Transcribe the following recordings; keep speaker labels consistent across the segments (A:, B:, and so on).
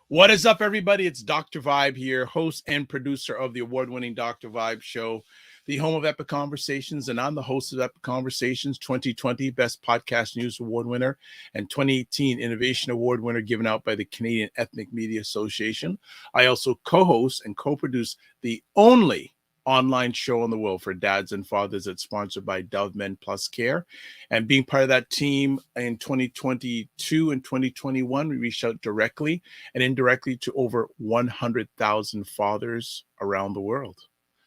A: What is up, everybody? It's Dr. Vibe here, host and producer of the award-winning Dr. Vibe Show, the home of Epic Conversations, and I'm the host of Epic Conversations 2020 Best Podcast News Award winner and 2018 Innovation Award winner given out by the Canadian Ethnic Media Association. I also co-host and co-produce the only online show in the world for dads and fathers that's sponsored by Dove Men Plus Care. And being part of that team in 2022 and 2021, we reached out directly and indirectly to over 100,000 fathers around the world.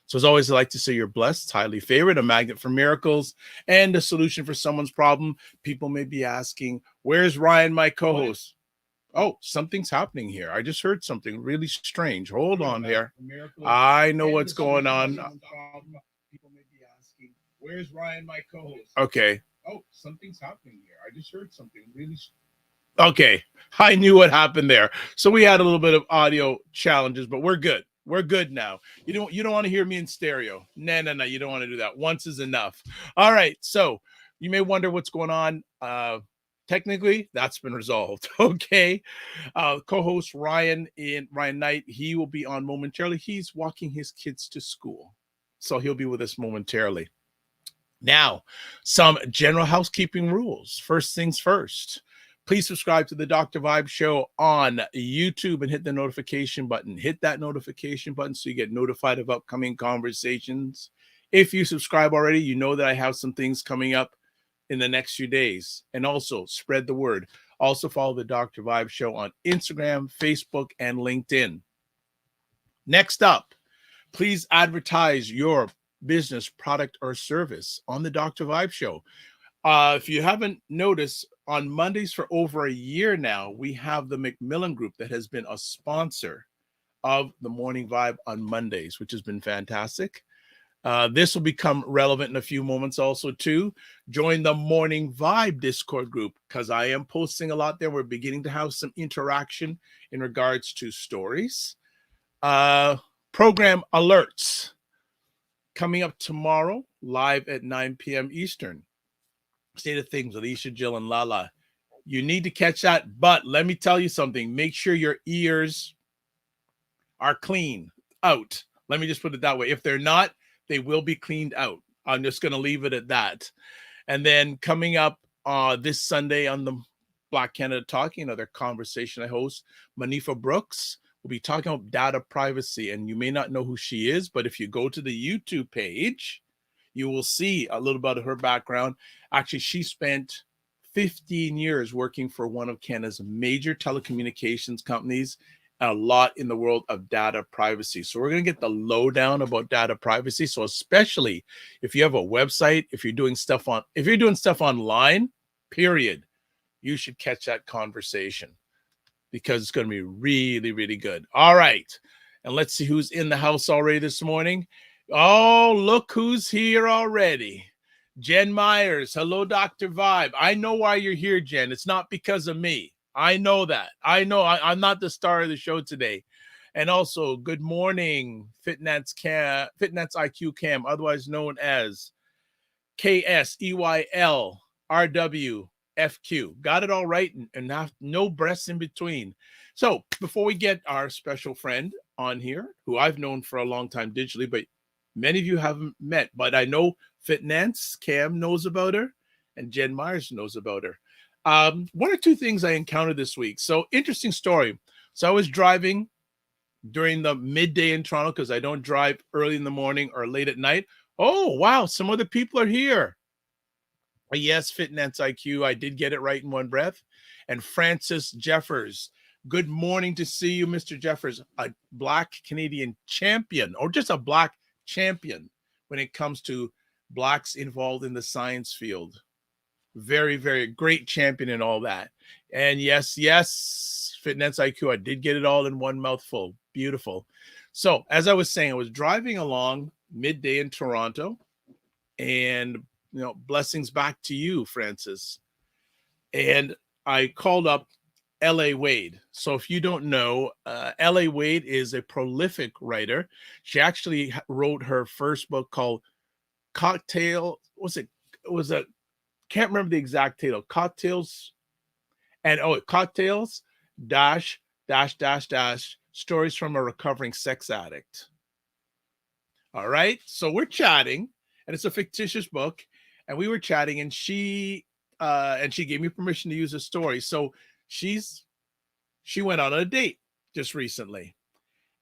A: So as always, I like to say you're blessed, highly favored, a magnet for miracles, and a solution for someone's problem. People may be asking, where's Ryan, my co-host? Oh, something's happening here. I just heard something really strange. Hold on here. I know what's going on. People may be asking, where's Ryan, my co-host? Okay. Oh, something's happening here. I just heard something really Okay. I knew what happened there. So we had a little bit of audio challenges, but we're good. We're good now. You don't want to hear me in stereo. No. You don't want to do that. Once is enough. All right. So you may wonder what's going on. Technically, that's been resolved. Okay. Co-host Ryan Knight, he will be on momentarily. He's walking his kids to school, so he'll be with us momentarily. Now, some general housekeeping rules. First things first. Please subscribe to the Dr. Vibe Show on YouTube and hit the notification button. Hit that notification button so you get notified of upcoming conversations. If you subscribe already, you know that I have some things coming up in the next few days. And also spread the word. Also follow the Dr. Vibe Show on Instagram, Facebook, and LinkedIn. Next up, please advertise your business, product, or service on the Dr. Vibe Show. If you haven't noticed, on Mondays for over a year now, we have the Macmillan Group that has been a sponsor of the Morning Vibe on Mondays, which has been fantastic. This will become relevant in a few moments also too. Join the Morning Vibe Discord group because I am posting a lot there. We're beginning to have some interaction in regards to stories. Program alerts coming up tomorrow, live at 9 p.m. Eastern. State of Things with Aisha, Jill, and Lala. You need to catch that, but let me tell you something. Make sure your ears are clean out. Let me just put it that way. If they're not, they will be cleaned out. I'm just going to leave it at that. And then coming up this Sunday on the Black Canada Talking, another conversation I host, Manifa Brooks will be talking about data privacy. And you may not know who she is, but if you go to the YouTube page, you will see a little bit of her background. Actually, she spent 15 years working for one of Canada's major telecommunications companies, a lot in the world of data privacy. So we're going to get the lowdown about data privacy. So especially if you have a website, if you're doing stuff online, period, you should catch that conversation because it's going to be really, really good. All right. And let's see who's in the house already this morning. Oh, look who's here already. Jen Myers. Hello, Dr. Vibe. I know why you're here, Jen. It's not because of me. I know that. I know I'm not the star of the show today. And also, good morning, Fitness IQ Cam, otherwise known as KSEYLRWFQ. Got it all right and no breaths in between. So before we get our special friend on here, who I've known for a long time digitally, but many of you haven't met, but I know Fitness Cam knows about her and Jen Myers knows about her. One or two things I encountered this week. So interesting story. So I was driving during the midday in Toronto because I don't drive early in the morning or late at night. Oh, wow. Some other people are here. Yes, Fitness IQ. I did get it right in one breath. And Francis Jeffers. Good morning to see you, Mr. Jeffers, a Black Canadian champion or just a Black champion when it comes to Blacks involved in the science field. Very, very great champion and all that. And yes, Fitness IQ, I did get it all in one mouthful. Beautiful. So as I was saying, I was driving along midday in Toronto, and blessings back to you, Francis. And I called up L.A. Wade. So if you don't know, L.A. Wade is a prolific writer. She actually wrote her first book called Cocktail. It was a can't remember the exact title. Cocktails dash stories from a recovering sex addict. All right. So we're chatting, and it's a fictitious book, and we were chatting, and she gave me permission to use a story. So she went on a date just recently,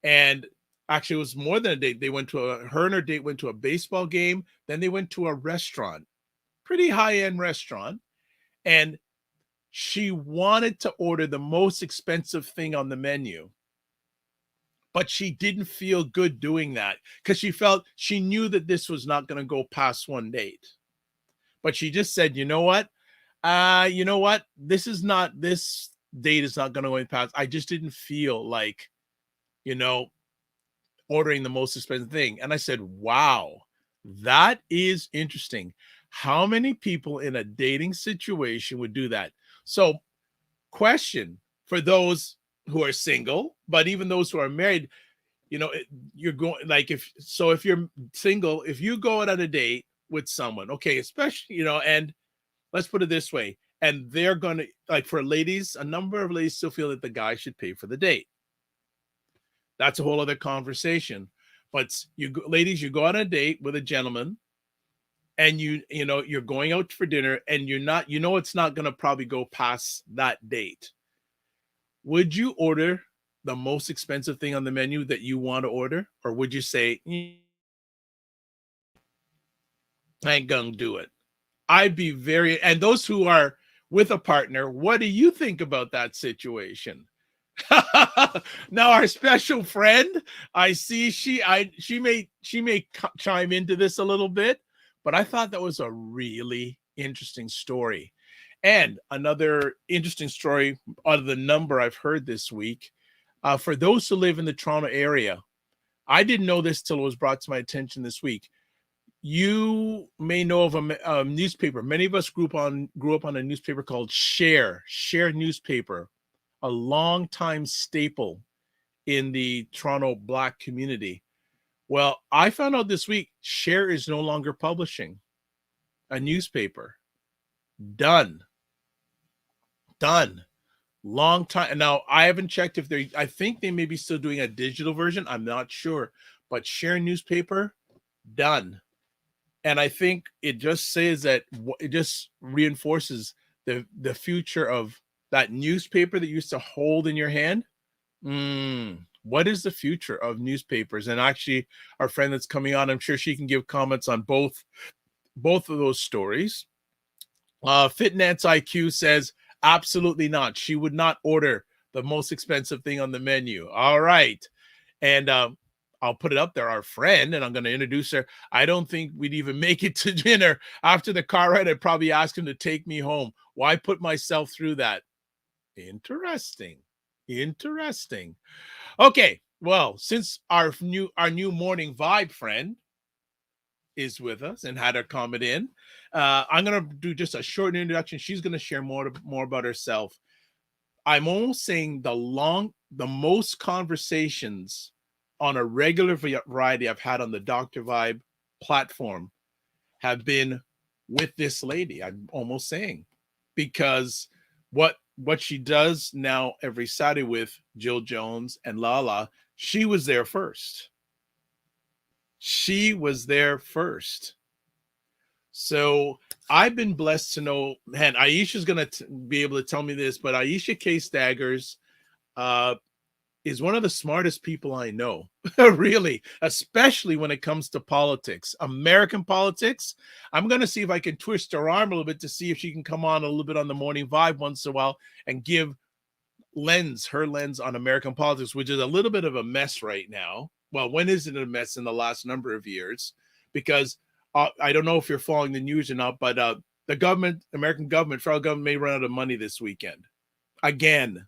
A: and actually it was more than a date. They went to her and her date went to a baseball game. Then they went to a restaurant, pretty high-end restaurant, and she wanted to order the most expensive thing on the menu, but she didn't feel good doing that because she knew that this was not going to go past one date. But she just said, you know what, this date is not going to go past. I just didn't feel like, ordering the most expensive thing. And I said, wow, that is interesting. How many people in a dating situation would do that? So, question for those who are single, but even those who are married, you're going if you're single, if you go out on a date with someone, okay, especially, and let's put it this way, and they're going to, for ladies, a number of ladies still feel that the guy should pay for the date. That's a whole other conversation. But ladies, you go on a date with a gentleman, and you're going out for dinner, and it's not going to probably go past that date. Would you order the most expensive thing on the menu that you want to order? Or would you say, I ain't gonna do it? And those who are with a partner, what do you think about that situation? Now, our special friend, I see she may chime into this a little bit, but I thought that was a really interesting story. And another interesting story out of the number I've heard this week, for those who live in the Toronto area, I didn't know this till it was brought to my attention this week. You may know of a newspaper. Many of us grew up on a newspaper called Share newspaper, a longtime staple in the Toronto Black community. Well, I found out this week, Share is no longer publishing a newspaper. Done. Long time. Now, I haven't checked I think they may be still doing a digital version. I'm not sure. But Share newspaper, done. And I think it just says that it just reinforces the future of that newspaper that you used to hold in your hand. What is the future of newspapers? And actually, our friend that's coming on, I'm sure she can give comments on both of those stories. Fitness IQ says, absolutely not. She would not order the most expensive thing on the menu. All right. And I'll put it up there, our friend, and I'm going to introduce her. I don't think we'd even make it to dinner. After the car ride, I'd probably ask him to take me home. Why put myself through that? Interesting. Okay. Well, since our new morning vibe friend is with us and had her comment in, I'm going to do just a short introduction. She's going to share more about herself. I'm almost saying the most conversations on a regular variety I've had on the Dr. Vibe platform have been with this lady. I'm almost saying, because what she does now every Saturday with Jill Jones and Lala, she was there first. So I've been blessed to know, man, Aisha's going to be able to tell me this, but Aisha K. Staggers is one of the smartest people I know, really, especially when it comes to politics, American politics. I'm going to see if I can twist her arm a little bit to see if she can come on a little bit on the morning vibe once in a while and give her lens on American politics, which is a little bit of a mess right now. Well, when is it a mess in the last number of years? Because I don't know if you're following the news or not, but the government, American government, federal government may run out of money this weekend. Again.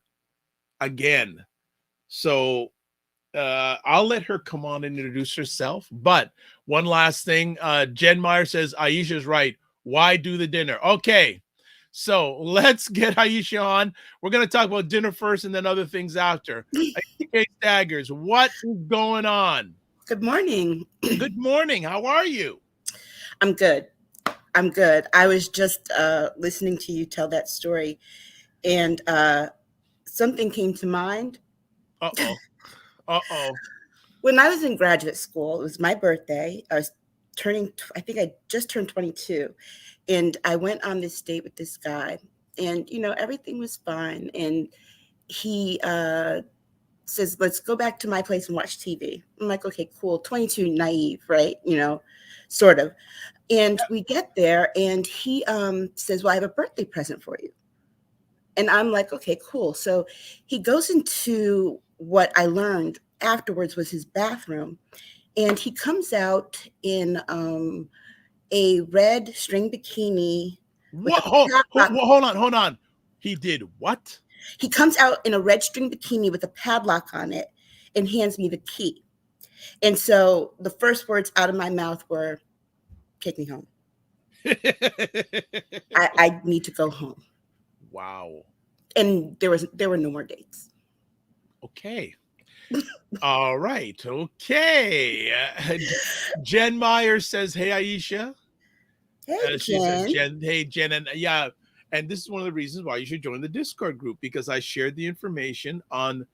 A: So I'll let her come on and introduce herself. But one last thing, Jen Meyer says, Aisha's right. Why do the dinner? Okay. So let's get Aisha on. We're going to talk about dinner first and then other things after. Aisha K. Staggers, what is going on?
B: Good morning.
A: Good morning. How are you?
B: I'm good. I was just listening to you tell that story, and something came to mind.
A: Uh-oh.
B: When I was in graduate school, it was my birthday. I think I just turned 22. And I went on this date with this guy, and, everything was fine. And he says, let's go back to my place and watch TV. I'm like, okay, cool. 22, naive, right? Sort of. And we get there, and he says, well, I have a birthday present for you. And I'm like, okay, cool. So he goes into what I learned afterwards was his bathroom, and he comes out in a red string bikini.
A: What? Hold on. He did what?
B: He comes out in a red string bikini with a padlock on it and hands me the key. And so the first words out of my mouth were, take me home. I need to go home.
A: Wow.
B: And there were no more dates.
A: Okay. All right. Okay. Jen Meyer says, hey, Aisha.
B: Hey,
A: she
B: Jen.
A: Says, hey, Jen. And and this is one of the reasons why you should join the Discord group, because I shared the information on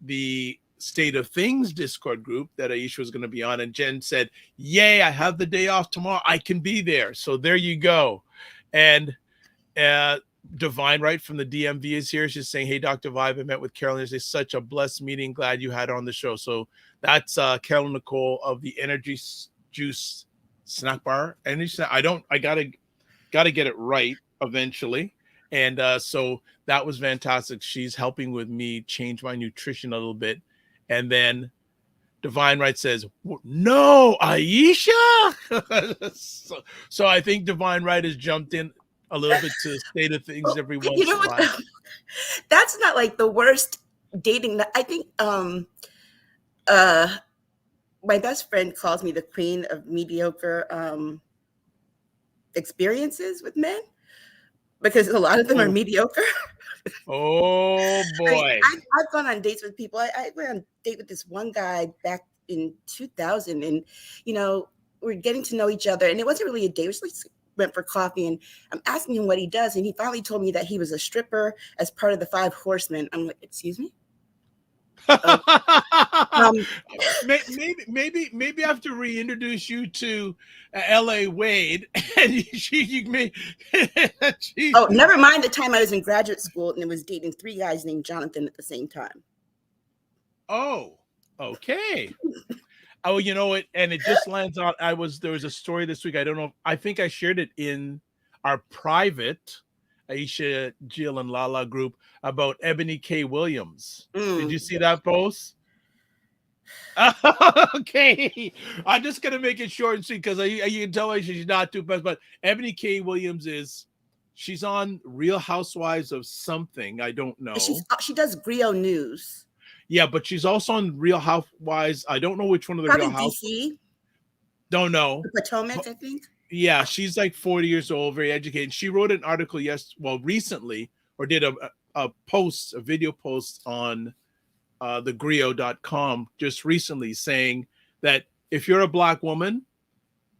A: the State of Things Discord group that Aisha was going to be on. And Jen said, yay, I have the day off tomorrow. I can be there. So there you go. And Divine Right from the DMV is here. She's saying, hey, Dr. Vibe, I met with Carolyn. It's such a blessed meeting. Glad you had her on the show. So that's Carolyn Nicole of the Energy Juice Snack Bar. I gotta get it right eventually. And so that was fantastic. She's helping with me change my nutrition a little bit. And then Divine Right says, no, Aisha. so I think Divine Right has jumped in a little bit to the State of Things every once in a while.
B: That's not like the worst dating. I think my best friend calls me the queen of mediocre experiences with men, because a lot of them are mediocre.
A: Oh boy.
B: I've gone on dates with people. I went on a date with this one guy back in 2000, and we're getting to know each other, and it wasn't really a date. It was like went for coffee, and I'm asking him what he does, and he finally told me that he was a stripper as part of the 5 Horsemen. I'm like, excuse me?
A: Maybe I have to reintroduce you to L.A. Wade, and you may.
B: Oh, never mind the time I was in graduate school and I was dating 3 guys named Jonathan at the same time.
A: Oh, okay. Oh, you know it, and it just lands on. There was a story this week. I don't know. I think I shared it in our private Aisha, Jill, and Lala group about Ebony K. Williams. Did you see that post? Okay, I'm just gonna make it short and sweet because you can tell she's not too fast. But Ebony K. Williams she's on Real Housewives of something. I don't know.
B: She does Griot News.
A: Yeah, but she's also on Real Housewives. I don't know which one of the
B: Probably
A: Real Housewives.
B: DC.
A: Don't know.
B: Potomac, I think.
A: Yeah, she's like 40 years old, very educated. She wrote an article recently, or did a video post on the griot.com just recently, saying that if you're a Black woman,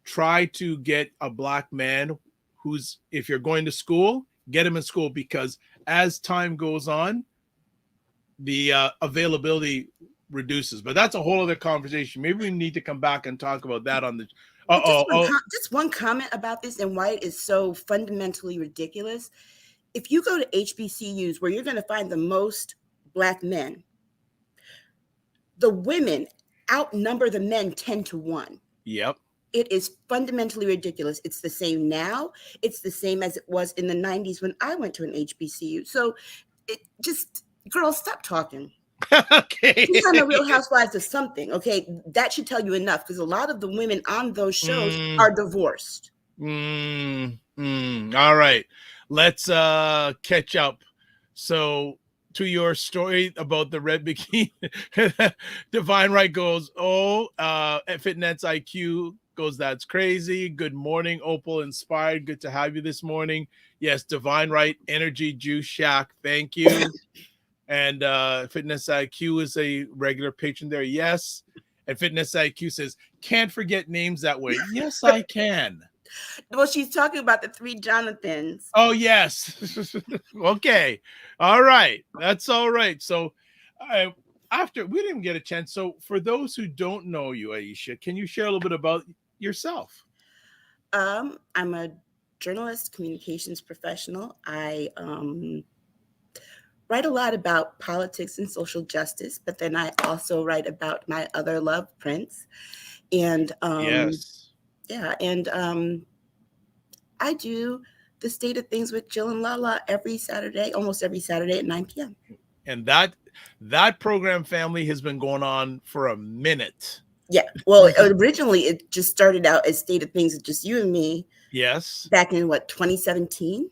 A: try to get a Black man if you're going to school, get him in school, because as time goes on, the availability reduces. But that's a whole other conversation. Maybe we need to come back and talk about that on the.
B: Just one comment about this and why it is so fundamentally ridiculous. If you go to HBCUs, where you're going to find the most Black men, the women outnumber the men 10-1.
A: Yep.
B: It is fundamentally ridiculous. It's the same now. It's the same as it was in the 90s when I went to an HBCU. So girls, stop talking.
A: Okay.
B: She's on the Real Housewives of something. Okay. That should tell you enough, because a lot of the women on those shows are divorced.
A: All right. Let's catch up. So to your story about the red bikini, Divine Right goes, Fitness IQ goes, that's crazy. Good morning, Opal Inspired. Good to have you this morning. Yes, Divine Right, Energy Juice Shack. Thank you. And Fitness IQ is a regular patron there. Yes. And Fitness IQ says, can't forget names that way. Yes, I can.
B: Well, she's talking about the three Jonathans.
A: Oh, yes. Okay. All right. That's all right. So after we didn't get a chance. So for those who don't know you, Aisha, can you share a little bit about yourself?
B: I'm a journalist, communications professional. I write a lot about politics and social justice, but then I also write about my other love, Prince. And
A: Yes.
B: yeah, and I do the State of Things with Jill and Lala every Saturday, almost every Saturday at 9 p.m.
A: And that program, family, has been going on for a minute.
B: Yeah. Well, originally it just started out as State of Things with just you and me.
A: Yes.
B: Back in 2017?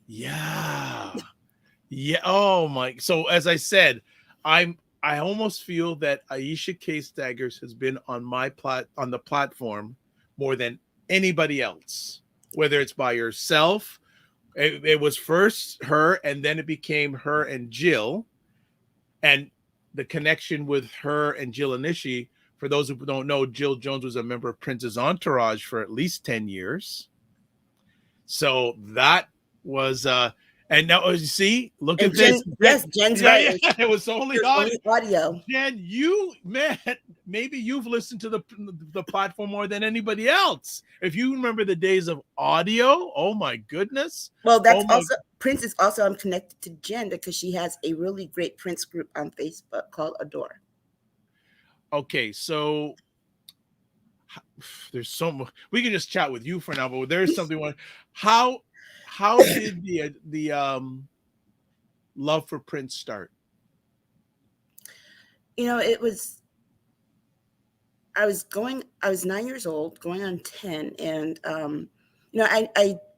A: Yeah. Yeah. Oh my. So as I said, I almost feel that Aisha K Staggers has been on on the platform more than anybody else, whether it's by herself. It was first her, and then it became her and Jill, and the connection with her and Jill Anishi. For those who don't know, Jill Jones was a member of Prince's entourage for at least 10 years. So that was and now you see, look
B: And
A: at this.
B: yes, Jen's right.
A: Yeah, it was only
B: audio.
A: Jen, maybe you've listened to the platform more than anybody else. If you remember the days of audio, oh my goodness.
B: Well, that's also Prince is also, I'm connected to Jen because she has a really great Prince group on Facebook called Adore.
A: Okay, so there's so much we can just chat with you for now, but there's something. How did the love for Prince start?
B: It was, I was 9 years old, going on 10, and I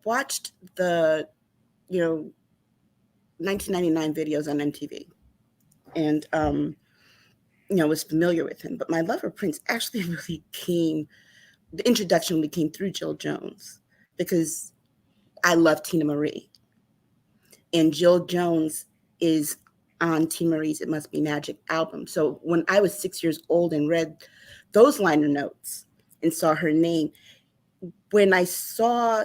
B: watched the 1999 videos on MTV, and was familiar with him. But my love for Prince actually really the introduction really came through Jill Jones, because I love Tina Marie. And Jill Jones is on Tina Marie's It Must Be Magic album. So when I was 6 years old and read those liner notes and saw her name, when I saw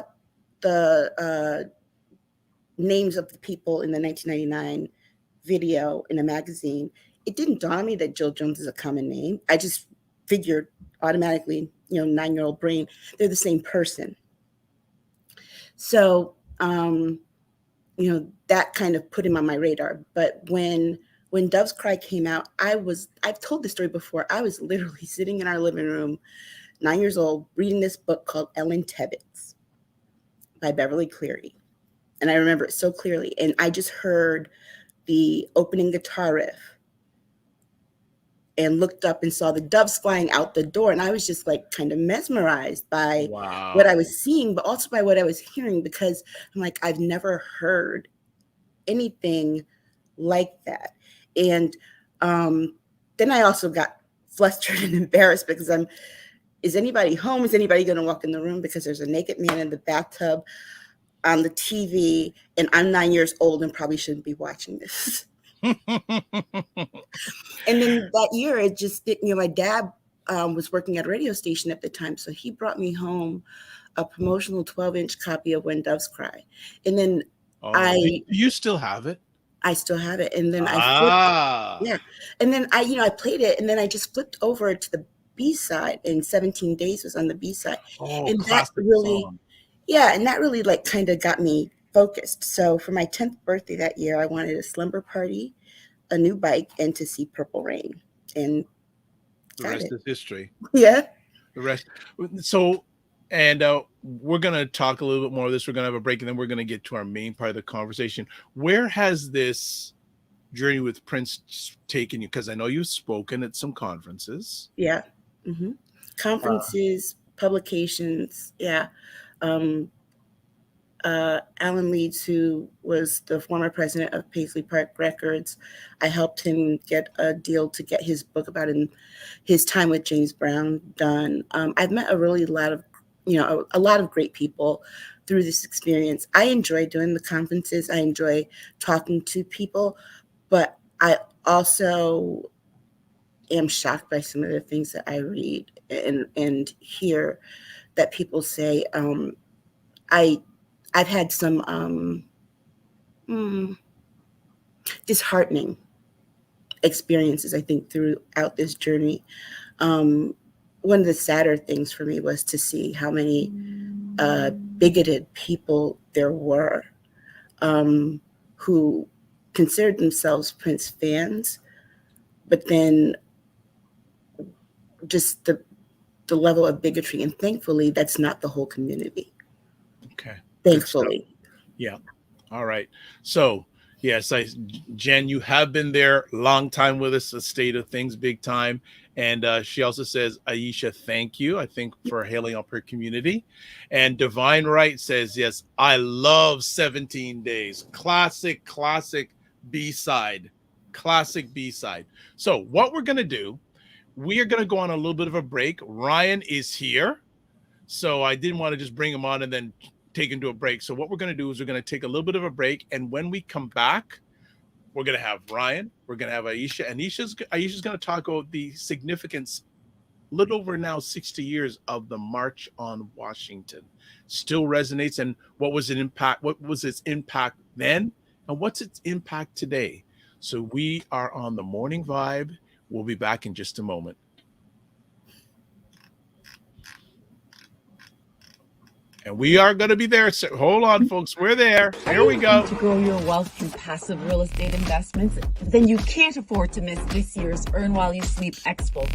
B: the names of the people in the 1999 video in a magazine, it didn't dawn on me that Jill Jones is a common name. I just figured automatically, 9-year-old brain, they're the same person. So, that kind of put him on my radar. But when Doves Cry came out, I've told this story before. I was literally sitting in our living room, 9 years old, reading this book called Ellen Tebbets by Beverly Cleary. And I remember it so clearly. And I just heard the opening guitar riff and looked up and saw the doves flying out the door. And I was just like kind of mesmerized by what I was seeing, but also by what I was hearing, because I'm like, I've never heard anything like that. And then I also got flustered and embarrassed because is anybody home? Is anybody going to walk in the room? Because there's a naked man in the bathtub on the TV, and I'm 9 years old and probably shouldn't be watching this. And then that year, it just, my dad was working at a radio station at the time. So he brought me home a promotional 12-inch copy of When Doves Cry. And then
A: you still have it?
B: I still have it. And then And then I played it, and then I just flipped over to the B-side, and 17 Days was on the B-side. And that really, song. And that really like kind of got me focused. So for my 10th birthday that year, I wanted a slumber party, a new bike, and to see Purple Rain. And
A: the rest is history.
B: Yeah.
A: The rest. So, and we're going to talk a little bit more of this. We're going to have a break, and then we're going to get to our main part of the conversation. Where has this journey with Prince taken you? Because I know you've spoken at some conferences.
B: Yeah. Mm-hmm. Conferences, publications. Yeah. Alan Leeds, who was the former president of Paisley Park Records. I helped him get a deal to get his book about his time with James Brown done. I've met a lot of great people through this experience. I enjoy doing the conferences. I enjoy talking to people, but I also am shocked by some of the things that I read and hear that people say. I've had some disheartening experiences, I think, throughout this journey. One of the sadder things for me was to see how many bigoted people there were who considered themselves Prince fans, but then just the level of bigotry. And thankfully, that's not the whole community.
A: Okay.
B: Thankfully.
A: Yeah. All right. So, yes, Jen, you have been there long time with us, the state of things, big time. And she also says, Aisha, thank you, I think, for hailing up her community. And Divine Right says, yes, I love 17 Days. Classic B-side. Classic B-side. So what we're going to do, we are going to go on a little bit of a break. Ryan is here. So I didn't want to just bring him on and then take him to a break. So what we're going to do is we're going to take a little bit of a break. And when we come back, we're going to have Ryan, we're going to have Aisha, and Aisha's going to talk about the significance, a little over now 60 years of the March on Washington. Still resonates. And what was its impact then? And what's its impact today? So we are on the Morning Vibe. We'll be back in just a moment. And we are going to be there. So hold on, folks. We're there. Here we go.
C: To grow your wealth through passive real estate investments? Then you can't afford to miss this year's Earn While You Sleep Expo.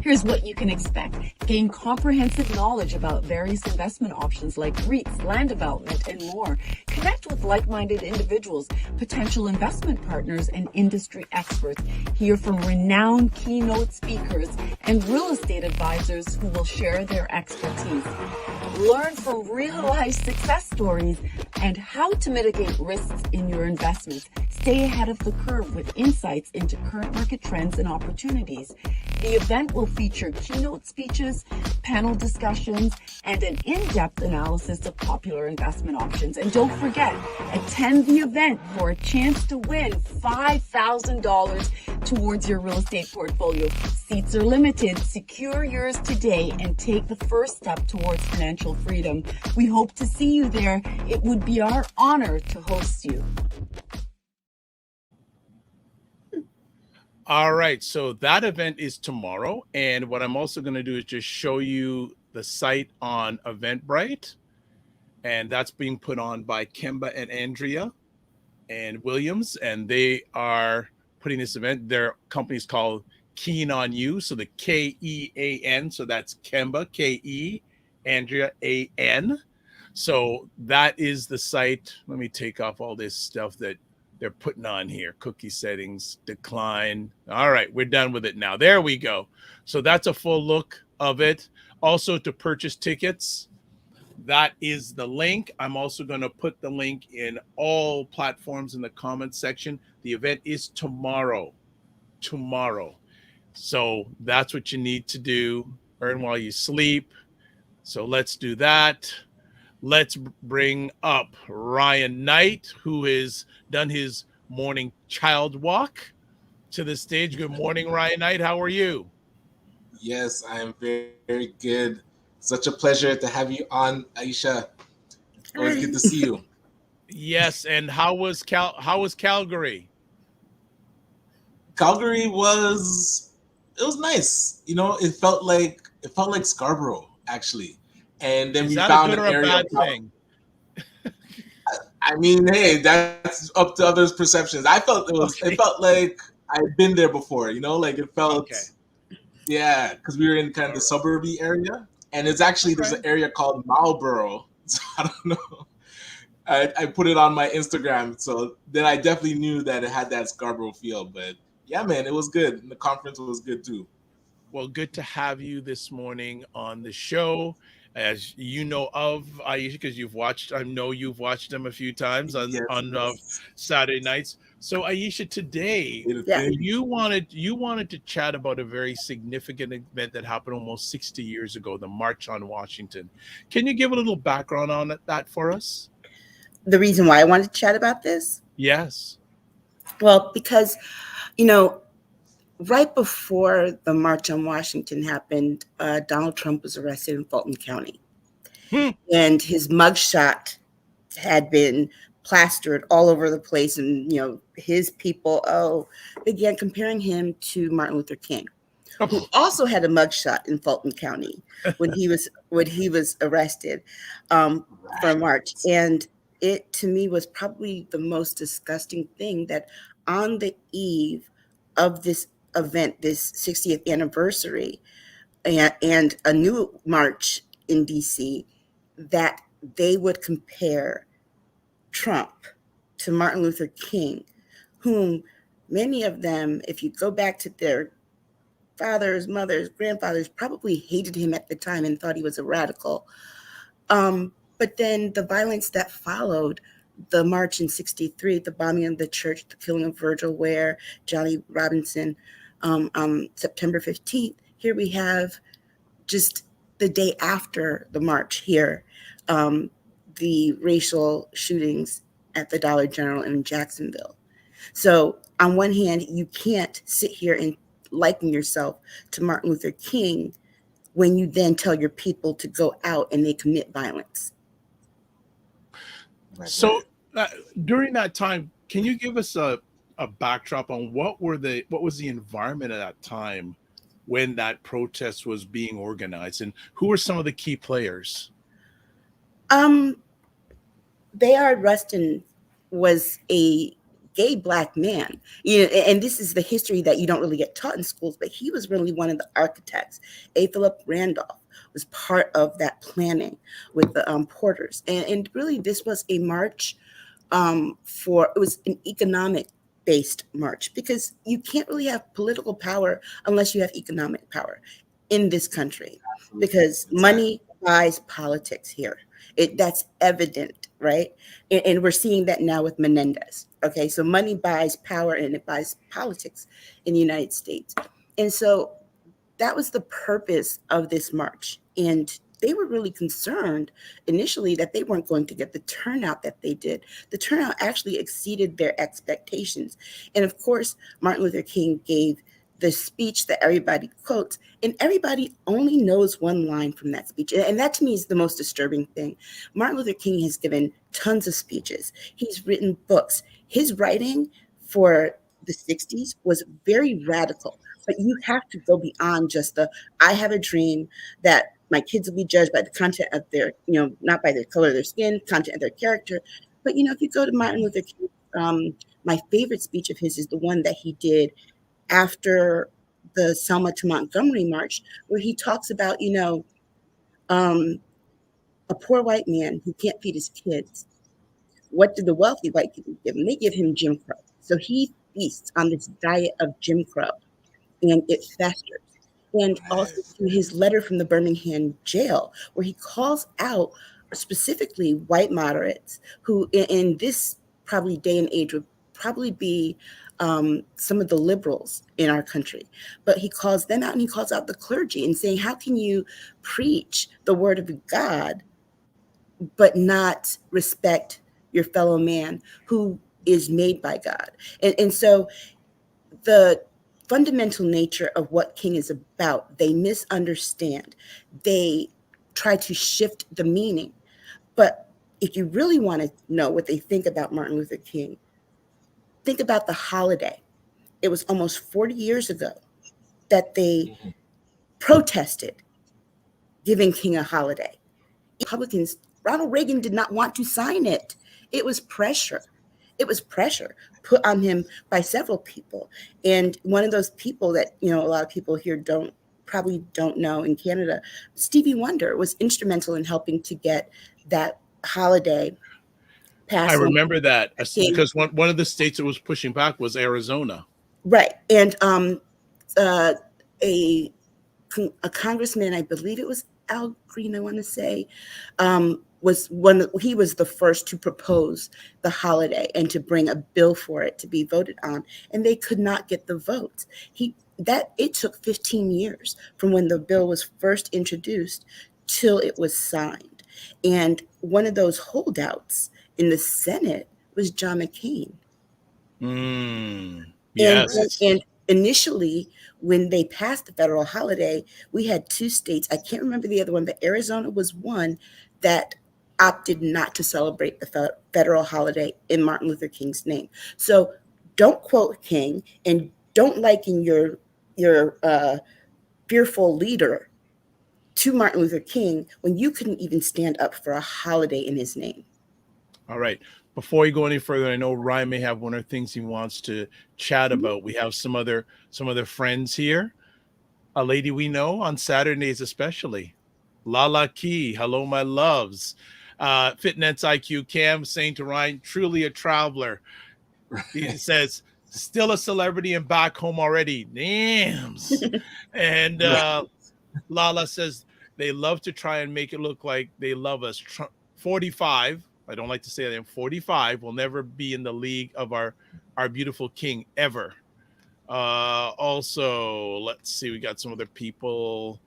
C: Here's what you can expect. Gain comprehensive knowledge about various investment options like REITs, land development, and more. Connect with like-minded individuals, potential investment partners, and industry experts. Hear from renowned keynote speakers and real estate advisors who will share their expertise. Learn from real-life success stories and how to mitigate risks in your investments. Stay ahead of the curve with insights into current market trends and opportunities. The event will feature keynote speeches, panel discussions, and an in-depth analysis of popular investment options. And don't forget, attend the event for a chance to win $5,000 towards your real estate portfolio. Seats are limited. Secure yours today and take the first step towards financial freedom. We hope to see you there. It would be our honor to host you.
A: All right, so that event is tomorrow, and what I'm also going to do is just show you the site on Eventbrite, and that's being put on by Kemba and Andrea and Williams, and they are putting this event. Their company is called Keen on You, so the Kean, so that's Kemba, Ke, Andrea, An. So that is the site. Let me take off all this stuff that they're putting on here. Cookie settings, decline. All right, we're done with it now. There we go. So that's a full look of it. Also, to purchase tickets, that is the link. I'm also going to put the link in all platforms in the comments section. The event is tomorrow. So that's what you need to do. Earn while you sleep. So let's do that. Let's bring up Ryan Knight, who has done his morning child walk to the stage. Good morning, Ryan Knight. How are you?
D: Yes, I am very, very good. Such a pleasure to have you on, Aisha. Always good to see you.
A: Yes, and how was Calgary?
D: Calgary was nice. You know, it felt like Scarborough actually. And then
A: Is
D: we
A: that
D: found
A: a good
D: an
A: or a
D: area.
A: bad thing?
D: I mean, hey, that's up to others' perceptions. I felt it felt like I'd been there before, you know, like it felt, yeah, because we were in kind of the suburby area, and it's actually there's an area called Marlborough. So I don't know. I put it on my Instagram, so then I definitely knew that it had that Scarborough feel. But yeah, man, it was good. And the conference was good too.
A: Well, good to have you this morning on the show. as you know of, Aisha, because I know you've watched them a few times on
D: Yes.
A: Saturday nights. So Aisha, today
B: Yeah.
A: you wanted to chat about a very significant event that happened almost 60 years ago, the March on Washington. Can you give a little background on that for us?
B: The reason why I wanted to chat about this?
A: Yes.
B: Well, because, you know, right before the March on Washington happened, Donald Trump was arrested in Fulton County. And his mugshot had been plastered all over the place. And, you know, his people, began comparing him to Martin Luther King, who also had a mugshot in Fulton County when he was arrested for a march. And it, to me, was probably the most disgusting thing that on the eve of this event, this 60th anniversary, and a new march in DC, that they would compare Trump to Martin Luther King, whom many of them, if you go back to their fathers, mothers, grandfathers, probably hated him at the time and thought he was a radical. But then the violence that followed the march in 63, the bombing of the church, the killing of Virgil Ware, Johnny Robinson, on September 15th, here we have just the day after the march here, the racial shootings at the Dollar General in Jacksonville. So on one hand, you can't sit here and liken yourself to Martin Luther King when you then tell your people to go out and they commit violence.
A: So during that time, can you give us a backdrop on what was the environment at that time when that protest was being organized, and who were some of the key players?
B: Bayard Rustin was a gay Black man, and this is the history that you don't really get taught in schools, but he was really one of the architects. A. Philip Randolph was part of that planning with the Porters. And really this was a march it was an economic based march, because you can't really have political power unless you have economic power in this country, because money buys politics here. That's evident, right? And we're seeing that now with Menendez. Okay, so money buys power and it buys politics in the United States. And so that was the purpose of this march. And they were really concerned initially that they weren't going to get the turnout that they did. The turnout actually exceeded their expectations. And of course, Martin Luther King gave the speech that everybody quotes, and everybody only knows one line from that speech. And that to me is the most disturbing thing. Martin Luther King has given tons of speeches. He's written books. His writing for the 60s was very radical, but you have to go beyond just I have a dream that my kids will be judged by the content of their, not by the color of their skin, content of their character. But, if you go to Martin Luther King, my favorite speech of his is the one that he did after the Selma to Montgomery march, where he talks about, a poor white man who can't feed his kids. What do the wealthy white people give him? They give him Jim Crow. So he feasts on this diet of Jim Crow, and it festers. And also to his letter from the Birmingham jail, where he calls out specifically white moderates who in this probably day and age would probably be some of the liberals in our country. But he calls them out, and he calls out the clergy and saying, how can you preach the word of God but not respect your fellow man who is made by God? And so the fundamental nature of what King is about, they misunderstand. They try to shift the meaning. But if you really want to know what they think about Martin Luther King, think about the holiday. It was almost 40 years ago that they protested giving King a holiday. Republicans, Ronald Reagan did not want to sign it. It was pressure. It was pressure put on him by several people. And one of those people that, a lot of people here probably don't know in Canada, Stevie Wonder was instrumental in helping to get that holiday passed.
A: I remember that because one of the states that was pushing back was Arizona.
B: Right. And a congressman, I believe it was Al Green, I want to say, he was the first to propose the holiday and to bring a bill for it to be voted on, and they could not get the votes. It took 15 years from when the bill was first introduced till it was signed. And one of those holdouts in the Senate was John McCain.
A: Yes.
B: And initially, when they passed the federal holiday, we had two states. I can't remember the other one, but Arizona was one that opted not to celebrate the federal holiday in Martin Luther King's name. So don't quote King and don't liken your fearful leader to Martin Luther King when you couldn't even stand up for a holiday in his name.
A: All right. Before we go any further, I know Ryan may have one or things he wants to chat about. We have some other friends here. A lady we know on Saturdays, especially. Lala Key. Hello, my loves. Fitness IQ Cam saying to Ryan, truly a traveler. He says, still a celebrity and back home already. Nams. And Lala says, they love to try and make it look like they love us. 45. I don't like to say that. 45 will never be in the league of our beautiful king ever. Also, let's see. We got some other people.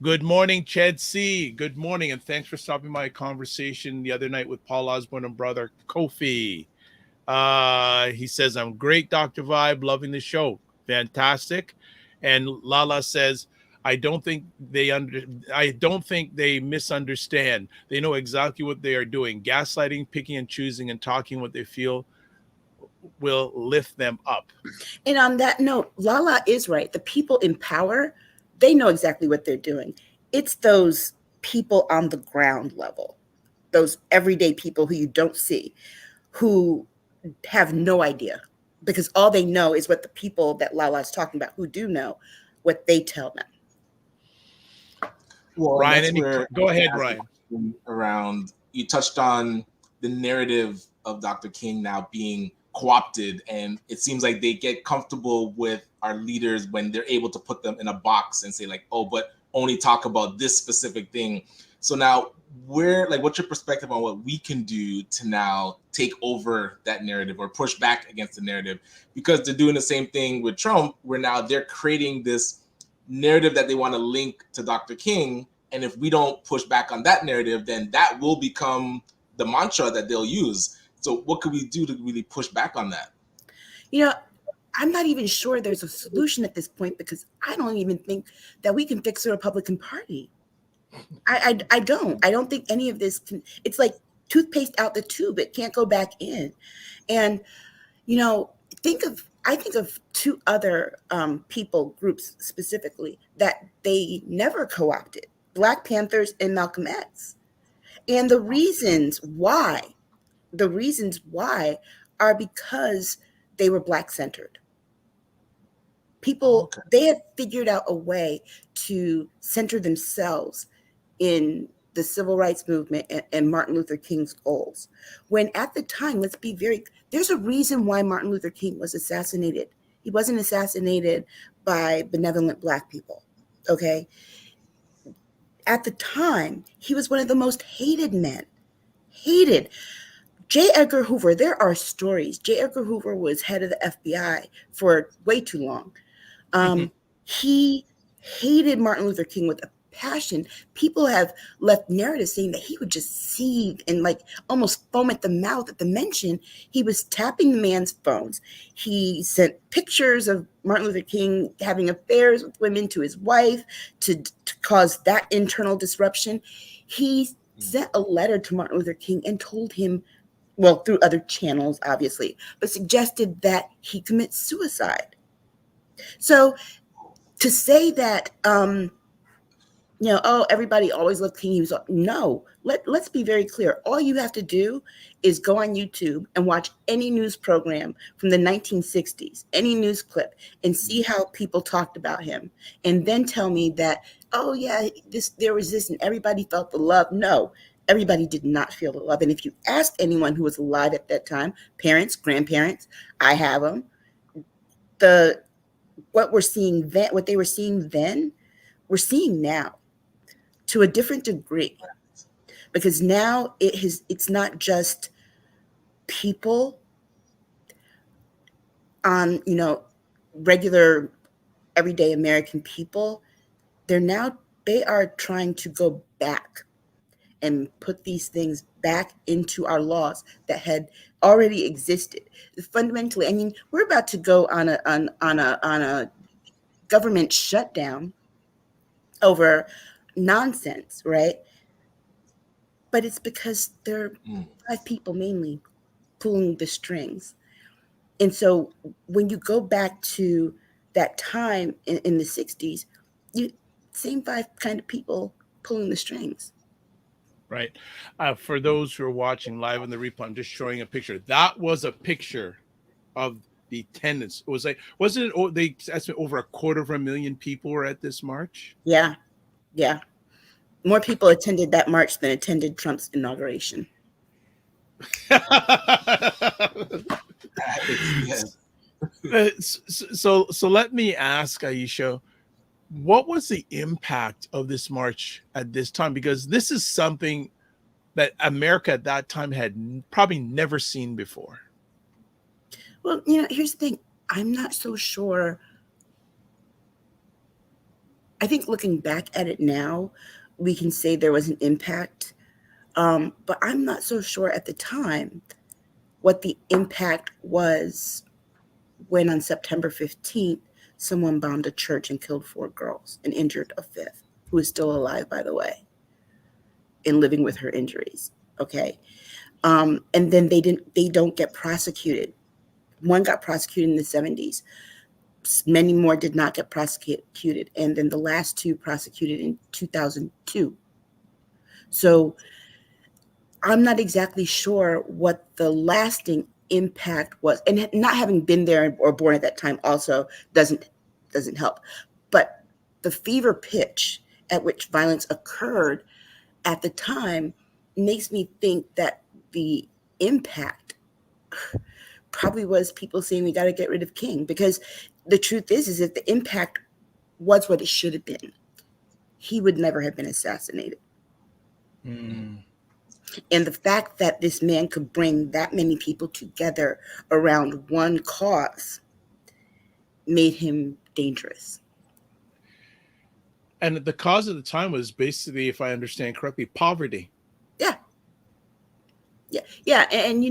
A: Good morning, Ched C. Good morning, and thanks for stopping my conversation the other night with Paul Osborne and brother Kofi. He says, I'm great, Dr. Vibe. Loving the show. Fantastic. And Lala says, I don't think they misunderstand. They know exactly what they are doing. Gaslighting, picking and choosing, and talking what they feel will lift them up.
B: And on that note, Lala is right. The people in power, they know exactly what they're doing. It's those people on the ground level, those everyday people who you don't see, who have no idea, because all they know is what the people that Lala's talking about who do know, what they tell them.
D: Well,
A: Ryan, go ahead, Ryan.
D: Around, you touched on the narrative of Dr. King now being co-opted, and it seems like they get comfortable with our leaders when they're able to put them in a box and say like, oh, but only talk about this specific thing. So now what's your perspective on what we can do to now take over that narrative or push back against the narrative? Because they're doing the same thing with Trump, where now they're creating this narrative that they want to link to Dr. King. And if we don't push back on that narrative, then that will become the mantra that they'll use. So what could we do to really push back on that?
B: I'm not even sure there's a solution at this point, because I don't even think that we can fix the Republican Party. I don't think any of this can. It's like toothpaste out the tube. It can't go back in. And, I think of two other groups specifically that they never co-opted: Black Panthers and Malcolm X. And the reasons why are because they were Black centered. People, they had figured out a way to center themselves in the civil rights movement and Martin Luther King's goals. When at the time, there's a reason why Martin Luther King was assassinated. He wasn't assassinated by benevolent Black people, okay? At the time, he was one of the most hated men. Hated. J. Edgar Hoover, there are stories. J. Edgar Hoover was head of the FBI for way too long. He hated Martin Luther King with a passion. People have left narratives saying that he would just seethe and like almost foam at the mouth at the mention. He was tapping the man's phones. He sent pictures of Martin Luther King having affairs with women to his wife to cause that internal disruption. He sent a letter to Martin Luther King and told him, well, through other channels, obviously, but suggested that he commit suicide. So to say that, everybody always loved King. Let's be very clear. All you have to do is go on YouTube and watch any news program from the 1960s, any news clip, and see how people talked about him. And then tell me that, there was this and everybody felt the love. No, everybody did not feel the love. And if you asked anyone who was alive at that time, parents, grandparents, I have them, what they were seeing then, we're seeing now. to a different degree, because now it's not just people on, regular everyday American people. They are trying to go back and put these things back into our laws that had already existed. Fundamentally, I mean, we're about to go on a government shutdown over nonsense, right? But it's because there are 5 people mainly pulling the strings. And so when you go back to that time in the 60s, same 5 kind of people pulling the strings.
A: Right. For those who are watching live on the replay, I'm just showing a picture. That was a picture of the attendance. It was wasn't it? They estimate over 250,000 people were at this march.
B: Yeah. More people attended that march than attended Trump's inauguration.
A: So let me ask Aisha, what was the impact of this march at this time? Because this is something that America at that time had probably never seen before.
B: Well, here's the thing. I'm not so sure. I think looking back at it now, we can say there was an impact. But I'm not so sure at the time what the impact was when on September 15th, someone bombed a church and killed 4 girls and injured a 5th, who is still alive, by the way, and living with her injuries. Okay. And then they don't get prosecuted. One got prosecuted in the 70s. Many more did not get prosecuted. And then the last 2 prosecuted in 2002. So I'm not exactly sure what the lasting impact was, and not having been there or born at that time also doesn't help. But the fever pitch at which violence occurred at the time makes me think that the impact probably was people saying we got to get rid of King, because the truth is that the impact was what it should have been. He would never have been assassinated. And the fact that this man could bring that many people together around one cause made him dangerous.
A: And the cause of the time was basically, if I understand correctly, poverty.
B: Yeah. And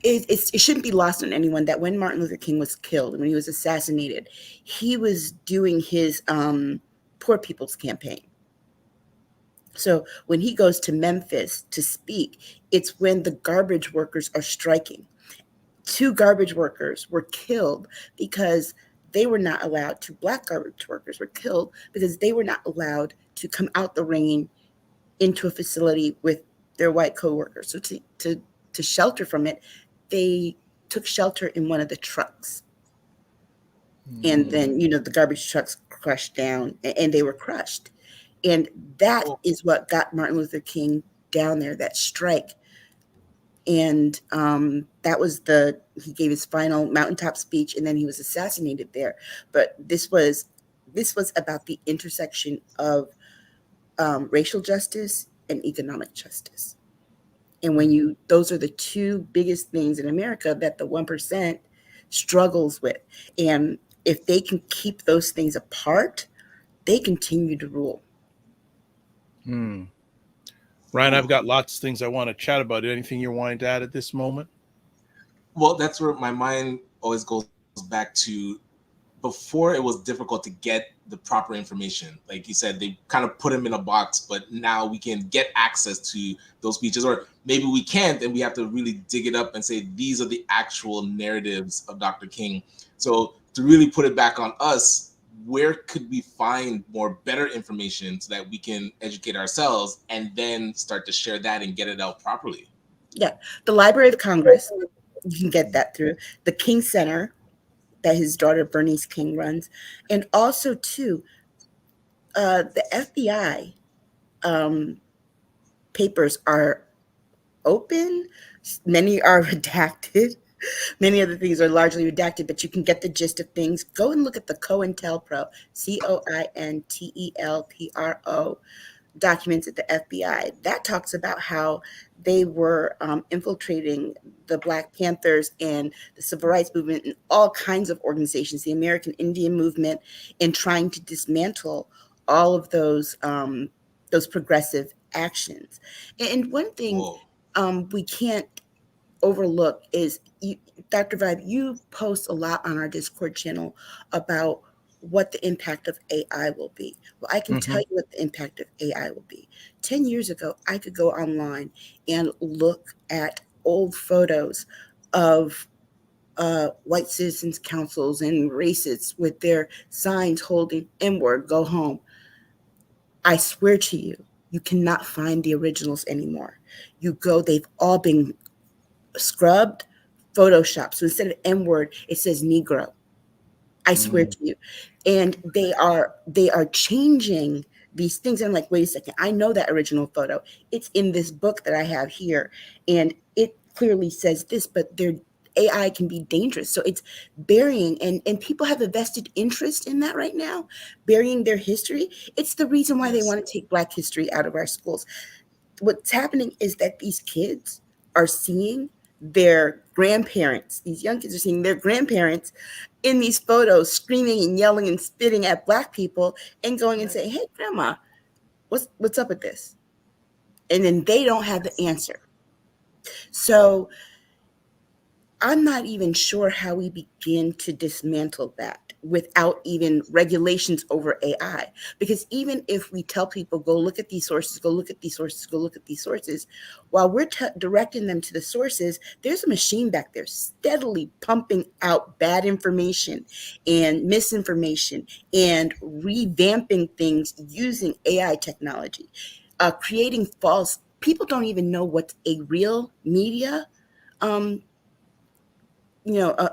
B: it shouldn't be lost on anyone that when Martin Luther King was killed, when he was assassinated, he was doing his Poor People's Campaign. So when he goes to Memphis to speak, it's when the garbage workers are striking. 2 garbage workers were killed because they were not allowed to, Black garbage workers were killed because they were not allowed to come out the rain into a facility with their white coworkers. So to shelter from it, they took shelter in one of the trucks. And then, the garbage trucks crushed down and they were crushed. And that is what got Martin Luther King down there, that strike. And that was he gave his final mountaintop speech, and then he was assassinated there. But this was about the intersection of racial justice and economic justice. And when those are the 2 biggest things in America that the 1% struggles with. And if they can keep those things apart, they continue to rule.
A: Ryan, I've got lots of things I want to chat about. Anything you're wanting to add at this moment?
D: Well, that's where my mind always goes back to. Before, it was difficult to get the proper information. Like you said, they kind of put him in a box, but now we can get access to those speeches, or maybe we can't, and we have to really dig it up and say, these are the actual narratives of Dr. King. So to really put it back on us, where could we find better information so that we can educate ourselves and then start to share that and get it out properly?
B: Yeah, the Library of Congress, you can get that through. The King Center that his daughter Bernice King runs. And also, too, the FBI papers are open. Many are redacted. Many of the things are largely redacted, but you can get the gist of things. Go and look at the COINTELPRO, COINTELPRO documents at the FBI, that talks about how they were infiltrating the Black Panthers and the Civil Rights Movement and all kinds of organizations, the American Indian Movement, and trying to dismantle all of those progressive actions. And one thing we can't overlook is, Dr. Vibe, you post a lot on our Discord channel about what the impact of AI will be. Well, I can tell you what the impact of AI will be. 10 years ago, I could go online and look at old photos of white citizens councils and racists with their signs holding N-word, go home. I swear to you, you cannot find the originals anymore. You go, they've all been scrubbed, photoshopped. So instead of N-word, it says Negro. I swear to you. And they are changing these things. And I'm like, wait a second, I know that original photo. It's in this book that I have here. And it clearly says this, but their AI can be dangerous. So it's burying, and people have a vested interest in that right now, burying their history. It's the reason why they want to take Black history out of our schools. What's happening is that these kids are seeing their grandparents, these young kids are seeing their grandparents in these photos screaming and yelling and spitting at Black people and going and saying, hey, grandma, what's up with this? And then they don't have the answer. So I'm not even sure how we begin to dismantle that without even regulations over AI. Because even if we tell people, go look at these sources, go look at these sources, go look at these sources, while we're directing them to the sources, there's a machine back there steadily pumping out bad information and misinformation and revamping things using AI technology, creating false. People don't even know what's a real media, a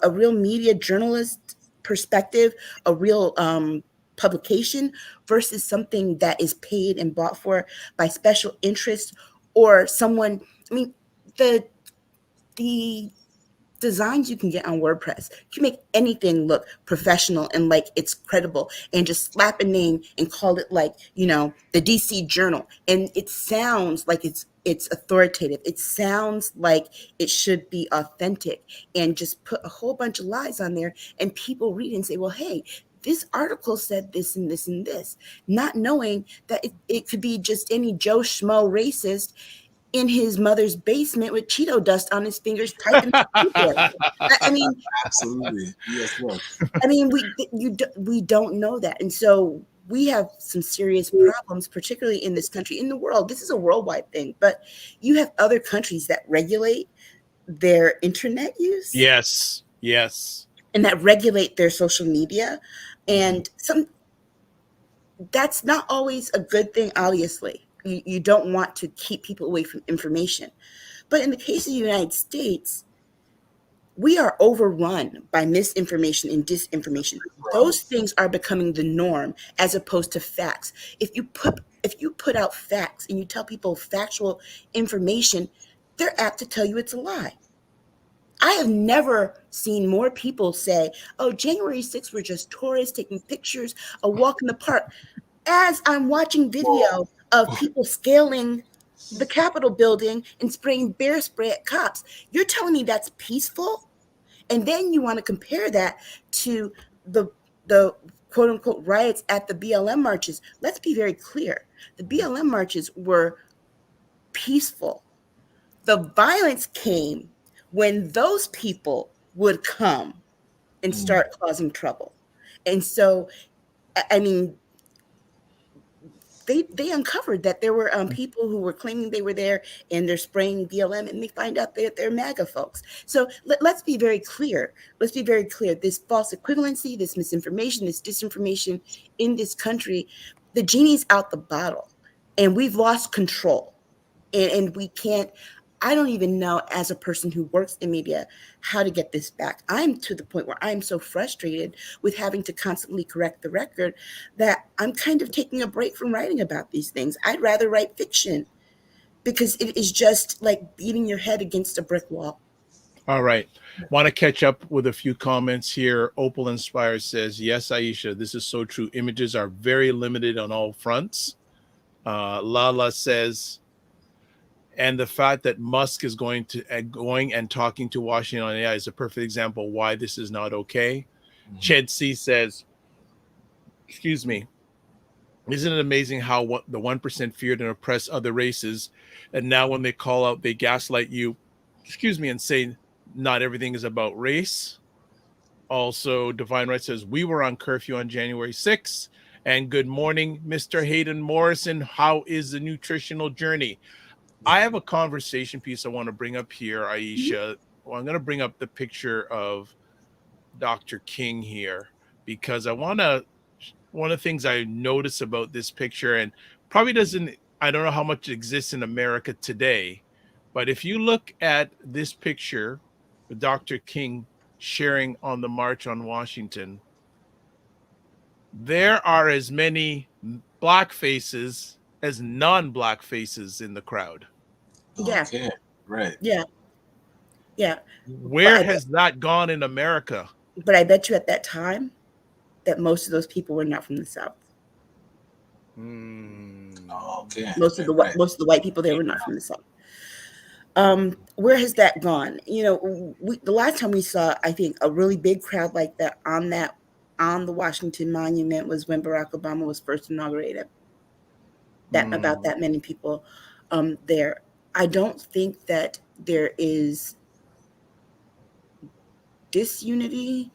B: real media journalist perspective, a real publication versus something that is paid and bought for by special interests or someone. I mean, the designs you can get on WordPress, you can make anything look professional and like it's credible, and just slap a name and call it like, the DC Journal. And it sounds like it's authoritative. It sounds like it should be authentic, and just put a whole bunch of lies on there, and people read and say, well, hey, this article said this and this and this, not knowing that it could be just any Joe Schmo racist in his mother's basement with Cheeto dust on his fingers typing. I mean,
D: absolutely. Yes.
B: I mean, we don't know that. And so we have some serious problems, particularly in this country, in the world. This is a worldwide thing, but you have other countries that regulate their internet use.
A: Yes.
B: And that regulate their social media. And that's not always a good thing, obviously. You don't want to keep people away from information. But in the case of the United States, we are overrun by misinformation and disinformation. Those things are becoming the norm as opposed to facts. If you put out facts and you tell people factual information, they're apt to tell you it's a lie. I have never seen more people say, oh, January 6th were just tourists taking pictures, a walk in the park, as I'm watching video of people scaling the Capitol building and spraying bear spray at cops. You're telling me that's peaceful? And then you want to compare that to the quote unquote riots at the BLM marches. Let's be very clear. The BLM marches were peaceful. The violence came when those people would come and start causing trouble. And so, I mean, they uncovered that there were people who were claiming they were there and they're spraying BLM, and they find out that they're MAGA folks. So let's be very clear. Let's be very clear. This false equivalency, this misinformation, this disinformation in this country, the genie's out the bottle, and we've lost control. And we can't, I don't even know, as a person who works in media, how to get this back. I'm to the point where I'm so frustrated with having to constantly correct the record that I'm kind of taking a break from writing about these things. I'd rather write fiction because it is just like beating your head against a brick wall.
A: All right. Want to catch up with a few comments here. Opal Inspire says, yes, Aisha, this is so true. Images are very limited on all fronts. Lala says, and the fact that Musk is going and talking to Washington on AI is a perfect example why this is not okay. Ched C says, excuse me, isn't it amazing how the 1% feared and oppressed other races, and now when they call out, they gaslight you, excuse me, and say not everything is about race. Also, Divine Right says, we were on curfew on January 6th. And good morning, Mr. Hayden Morrison. How is the nutritional journey? I have a conversation piece I want to bring up here, Aisha. Well, I'm going to bring up the picture of Dr. King here because one of the things I notice about this picture, and probably I don't know how much exists in America today, but if you look at this picture with Dr. King sharing on the March on Washington, there are as many black faces as non-black faces in the crowd.
B: Yeah.
D: Okay. Right.
B: Yeah. Yeah.
A: Where has that gone in America?
B: But I bet you at that time that most of those people were not from the South.
D: Okay.
B: Most of the white people there were not from the South. Where has that gone? You know, the last time we saw, I think, a really big crowd like that on the Washington Monument was when Barack Obama was first inaugurated. About that many people there. I don't think that there is disunity,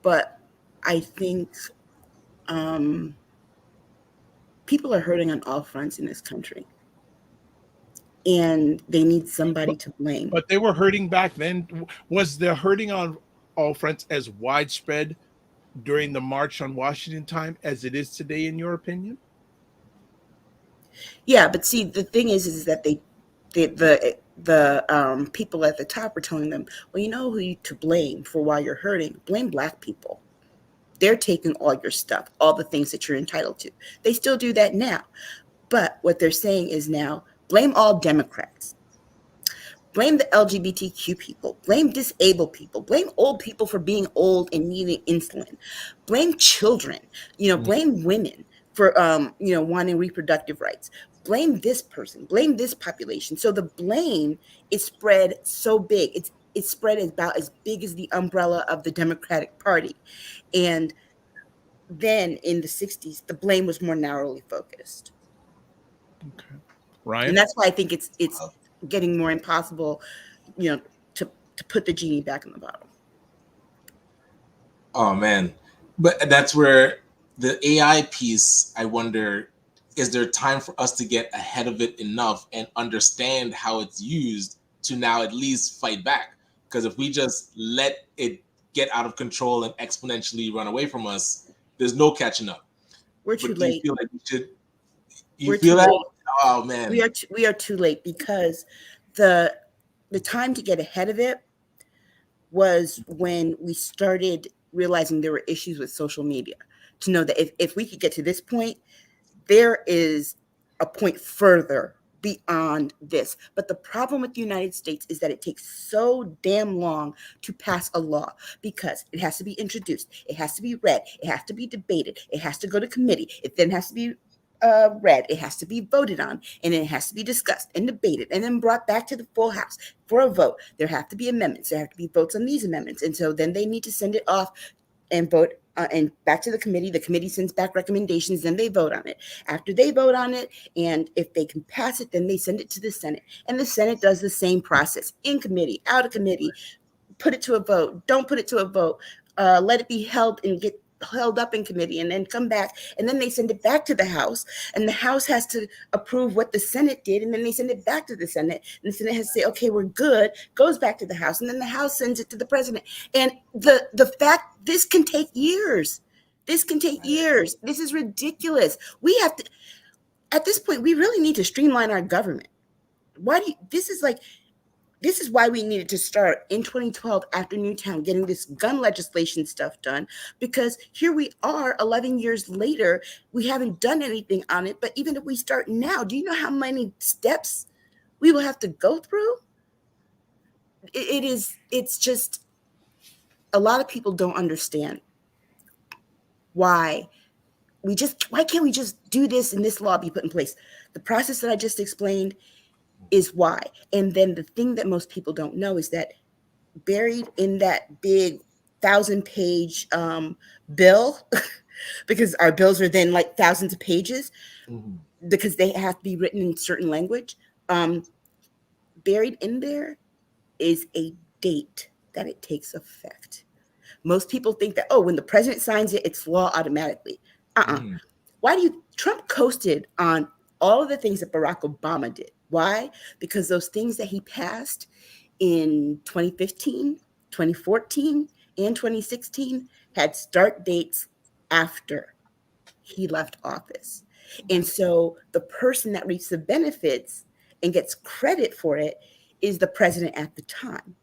B: but I think people are hurting on all fronts in this country, and they need somebody to blame.
A: But they were hurting back then. Was the hurting on all fronts as widespread during the March on Washington time as it is today, in your opinion?
B: Yeah, but see, the thing is that the people at the top are telling them, well, you know who to blame for why you're hurting? Blame Black people. They're taking all your stuff, all the things that you're entitled to. They still do that now. But what they're saying is now, blame all Democrats. Blame the LGBTQ people. Blame disabled people. Blame old people for being old and needing insulin. Blame children. Blame women for wanting reproductive rights. Blame this person. Blame this population. So the blame is spread so big. It's spread about as big as the umbrella of the Democratic Party. And then in the 60s, the blame was more narrowly focused.
A: Okay. Ryan?
B: And that's why I think it's getting more impossible, to put the genie back in the bottle.
D: Oh man. But that's where the AI piece, I wonder, is there time for us to get ahead of it enough and understand how it's used to now at least fight back? Because if we just let it get out of control and exponentially run away from us, there's no catching up.
B: We're too late.
D: You feel like we should? You feel that? Oh man,
B: we are too late, because the time to get ahead of it was when we started realizing there were issues with social media. To know that if we could get to this point, there is a point further beyond this. But the problem with the United States is that it takes so damn long to pass a law, because it has to be introduced, it has to be read, it has to be debated, it has to go to committee, it then has to be read, it has to be voted on, and it has to be discussed and debated and then brought back to the full house for a vote. There have to be amendments, there have to be votes on these amendments, and so then they need to send it off and vote and back to the committee. The committee sends back recommendations, then they vote on it. After they vote on it, and if they can pass it, then they send it to the Senate, and the Senate does the same process: in committee, out of committee, put it to a vote, don't put it to a vote, let it be held and get held up in committee, and then come back, and then they send it back to the House, and the House has to approve what the Senate did, and then they send it back to the Senate, and the Senate has to say, okay, we're good, goes back to the House, and then the House sends it to the president. And the fact, this can take years. This is ridiculous. We have to, at this point, we really need to streamline our government. This is why we needed to start in 2012 after Newtown, getting this gun legislation stuff done, because here we are 11 years later, we haven't done anything on it. But even if we start now, do you know how many steps we will have to go through? It's just, a lot of people don't understand why why can't we just do this and this law be put in place? The process that I just explained is why. And then the thing that most people don't know is that buried in that big 1,000-page bill, because our bills are then like thousands of pages, because they have to be written in certain language. Buried in there is a date that it takes effect. Most people think that, oh, when the president signs it, it's law automatically. Why do you? Trump coasted on all of the things that Barack Obama did. Why? Because those things that he passed in 2015, 2014, and 2016 had start dates after he left office. And so the person that reaps the benefits and gets credit for it is the president at the time.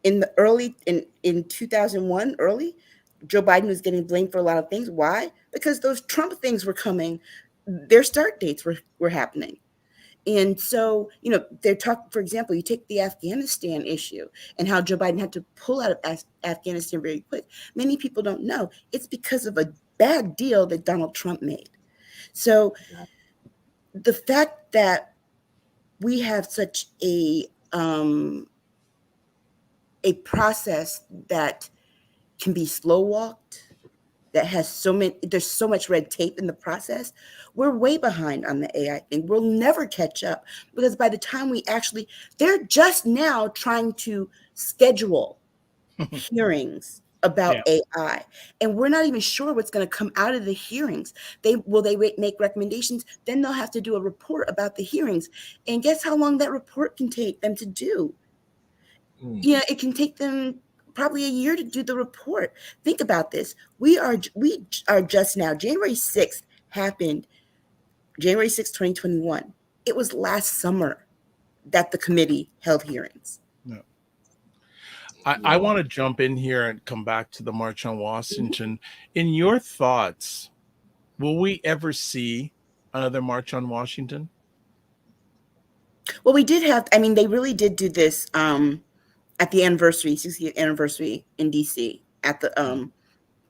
B: In 2001, Joe Biden was getting blamed for a lot of things. Why? Because those Trump things were coming. Their start dates were happening. And so, they're talking, for example, you take the Afghanistan issue and how Joe Biden had to pull out of Afghanistan very quick. Many people don't know it's because of a bad deal that Donald Trump made. So the fact that we have such a process that can be slow walked, that has there's so much red tape in the process, we're way behind on the AI thing. We'll never catch up, because by the time they're just now trying to schedule hearings about AI, and we're not even sure what's going to come out of the hearings. Will they make recommendations? Then they'll have to do a report about the hearings, and guess how long that report can take them to do? It can take them probably a year to do the report. Think about this. We are just now, January 6th happened, January 6th, 2021. It was last summer that the committee held hearings.
A: I want to jump in here and come back to the March on Washington. In your thoughts, will we ever see another March on Washington?
B: Well, they really did do this at the 60th anniversary in DC at the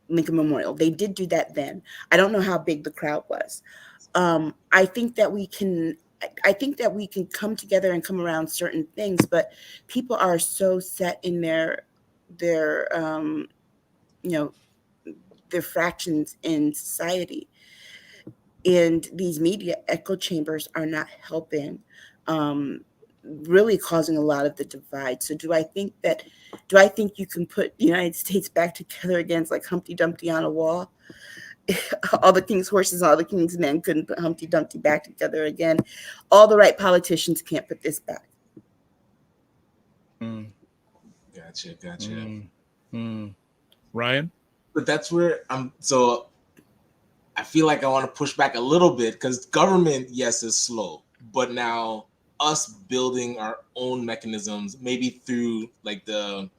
B: Lincoln Memorial. They did do that then. I don't know how big the crowd was. I think that we can come together and come around certain things, but people are so set in their fractions in society, and these media echo chambers are not helping, really causing a lot of the divide. So do I think you can put the United States back together against like Humpty Dumpty on a wall? All the king's horses, all the king's men couldn't put Humpty Dumpty back together again. All the right politicians can't put this back.
D: Gotcha.
A: Ryan?
D: But that's where so I feel like I want to push back a little bit, because government, yes, is slow, but now us building our own mechanisms, maybe through like the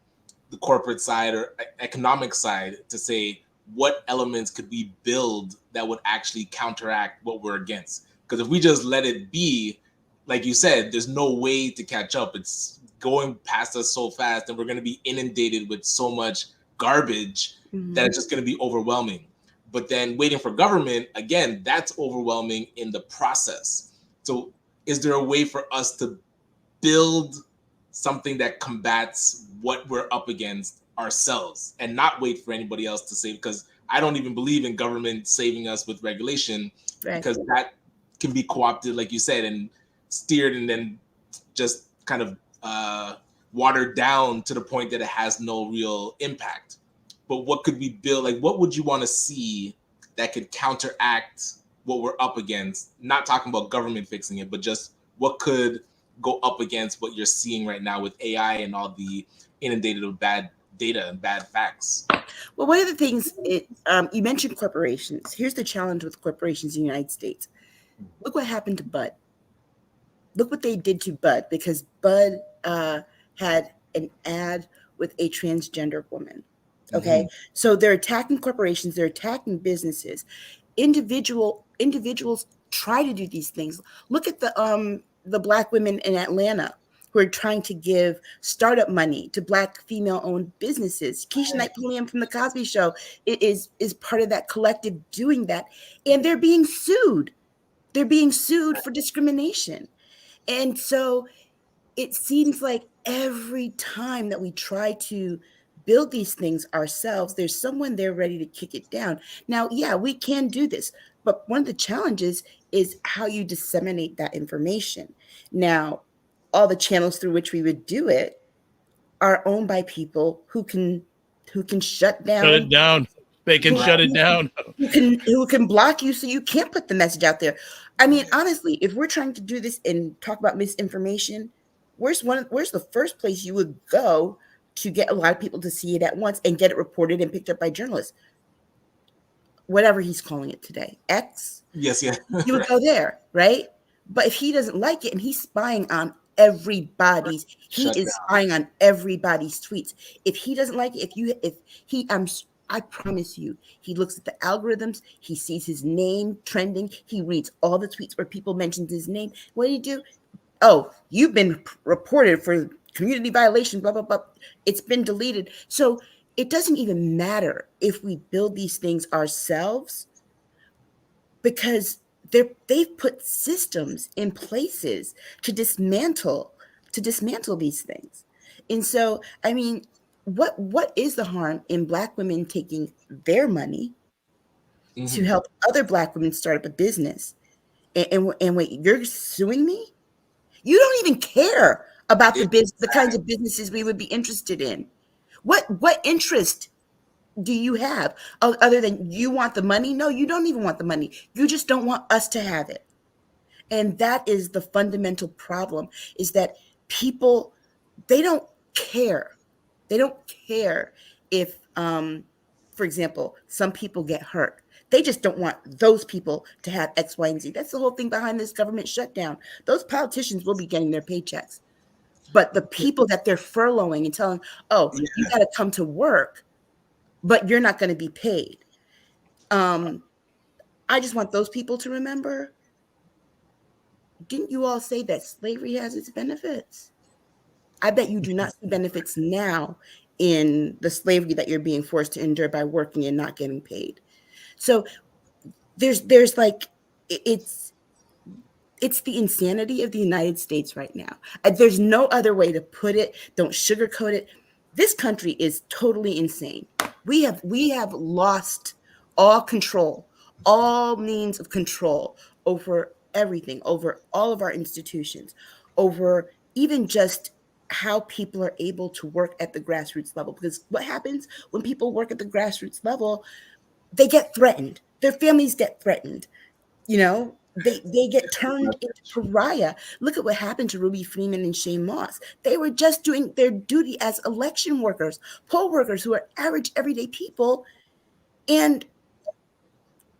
D: corporate side or economic side, to say what elements could we build that would actually counteract what we're against. Because if we just let it be, like you said, there's no way to catch up. It's going past us so fast, and we're going to be inundated with so much garbage that it's just going to be overwhelming. But then waiting for government, again, that's overwhelming in the process. So is there a way for us to build something that combats what we're up against ourselves and not wait for anybody else to save? Because I don't even believe in government saving us with regulation, because that can be co-opted, like you said, and steered and then just kind of watered down to the point that it has no real impact. But what could we build? Like, what would you want to see that could counteract what we're up against? Not talking about government fixing it, but just what could go up against what you're seeing right now with AI and all the inundated with bad data and bad facts.
B: Well, one of the things you mentioned corporations. Here's the challenge with corporations in the United States. Look what happened to Bud. Look what they did to Bud, because Bud had an ad with a transgender woman. Okay, mm-hmm. So they're attacking corporations, they're attacking businesses. Individuals try to do these things. Look at the black women in Atlanta who are trying to give startup money to Black female-owned businesses. Keisha Knight Pulliam from The Cosby Show is part of that collective doing that. And they're being sued. They're being sued for discrimination. And so it seems like every time that we try to build these things ourselves, there's someone there ready to kick it down. Now, yeah, we can do this, but one of the challenges is how you disseminate that information. Now, all the channels through which we would do it are owned by people who can shut down.
A: Shut it down. They can shut it down.
B: Who can block you so you can't put the message out there. I mean, honestly, if we're trying to do this and talk about misinformation, where's the first place you would go to get a lot of people to see it at once and get it reported and picked up by journalists? Whatever he's calling it today, X.
D: Yes, yeah.
B: You would go there, right? But if he doesn't like it and he's spying on everybody's, spying on everybody's tweets. If he doesn't like it, I promise you, he looks at the algorithms, he sees his name trending, he reads all the tweets where people mentioned his name. What do you do? Oh, you've been reported for community violation, blah, blah, blah. It's been deleted. So it doesn't even matter if we build these things ourselves, because they've put systems in places to dismantle these things. And so, I mean, what is the harm in Black women taking their money to help other Black women start up a business? And wait, you're suing me? You don't even care about the kinds of businesses we would be interested in. What interest do you have other than you want the money? No, you don't even want the money. You just don't want us to have it. And that is the fundamental problem, is that people, they don't care. They don't care if, for example, some people get hurt. They just don't want those people to have X, Y, and Z. That's the whole thing behind this government shutdown. Those politicians will be getting their paychecks. But the people that they're furloughing and telling, oh, you got to come to work, but you're not going to be paid. I just want those people to remember, didn't you all say that slavery has its benefits? I bet you do not see benefits now in the slavery that you're being forced to endure by working and not getting paid. So there's like, it's the insanity of the United States right now. There's no other way to put it. Don't sugarcoat it. This country is totally insane. We have lost all control, all means of control over everything, over all of our institutions, over even just how people are able to work at the grassroots level. Because what happens when people work at the grassroots level? They get threatened. Their families get threatened. You know, they get turned into pariah. Look at what happened to Ruby Freeman and Shane Moss. They were just doing their duty as election workers, poll workers who are average, everyday people. And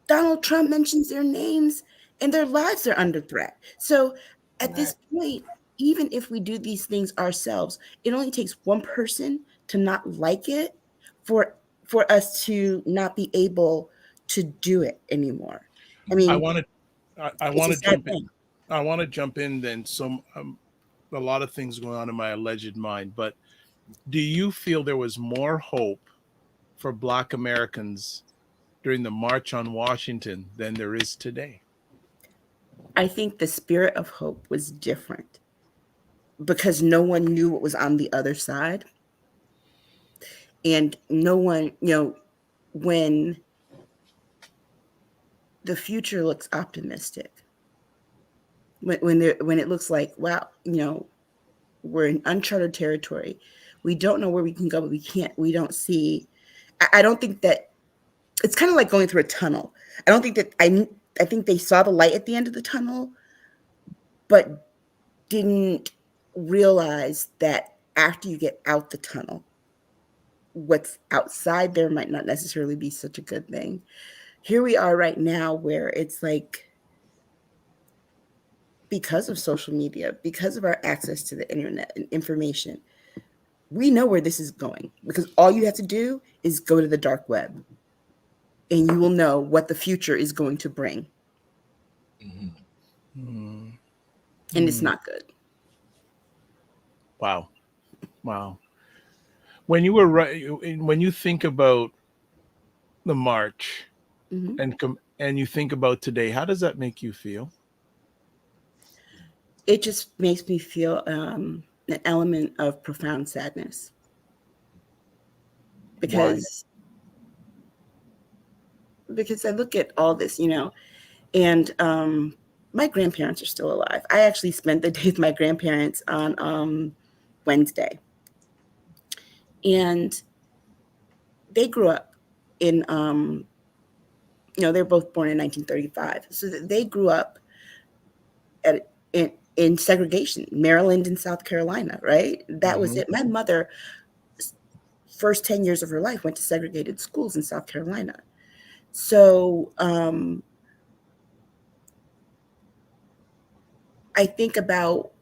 B: Donald Trump mentions their names and their lives are under threat. So at this point, even if we do these things ourselves, it only takes one person to not like it for us to not be able to do it anymore. I mean,
A: I want to jump in. I want to jump in then. A lot of things going on in my alleged mind, but do you feel there was more hope for Black Americans during the March on Washington than there is today?
B: I think the spirit of hope was different because no one knew what was on the other side. And no one, when the future looks optimistic, when it looks like, wow, we're in uncharted territory. We don't know where we can go, but we don't see. I don't think that it's kind of like going through a tunnel. I think they saw the light at the end of the tunnel, but didn't realize that after you get out the tunnel, what's outside there might not necessarily be such a good thing. Here we are right now where it's like, because of social media, because of our access to the internet and information, we know where this is going, because all you have to do is go to the dark web and you will know what the future is going to bring. And it's not good.
A: Wow. Wow. When when you think about the march
B: Mhm.
A: and you think about today, how does that make you feel?
B: It just makes me feel an element of profound sadness
A: Why?
B: because I look at all this, and my grandparents are still alive. I actually spent the day with my grandparents on Wednesday, and they grew up in, they're both born in 1935, so they grew up at in segregation, Maryland and South Carolina, right? That was
A: Hmm.
B: it. My mother, first 10 years of her life, went to segregated schools in South Carolina. So I think about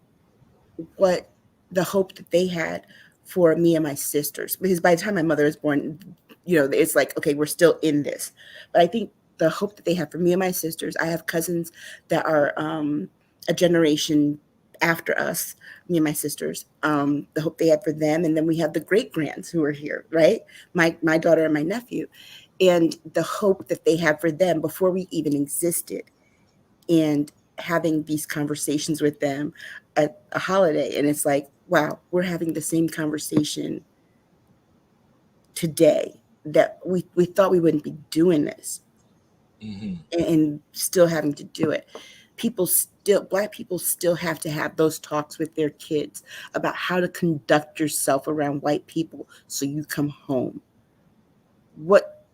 B: what the hope that they had for me and my sisters, because by the time my mother was born, it's like, okay, we're still in this. But I think the hope that they have for me and my sisters, I have cousins that are a generation after us, me and my sisters, the hope they had for them. And then we have the great grands who are here, right? My daughter and my nephew, and the hope that they have for them before we even existed. And having these conversations with them at a holiday, and it's like, wow, we're having the same conversation today that we thought we wouldn't be doing this,
D: Mm-hmm.
B: and still having to do it. Black people still have to have those talks with their kids about how to conduct yourself around white people so you come home. What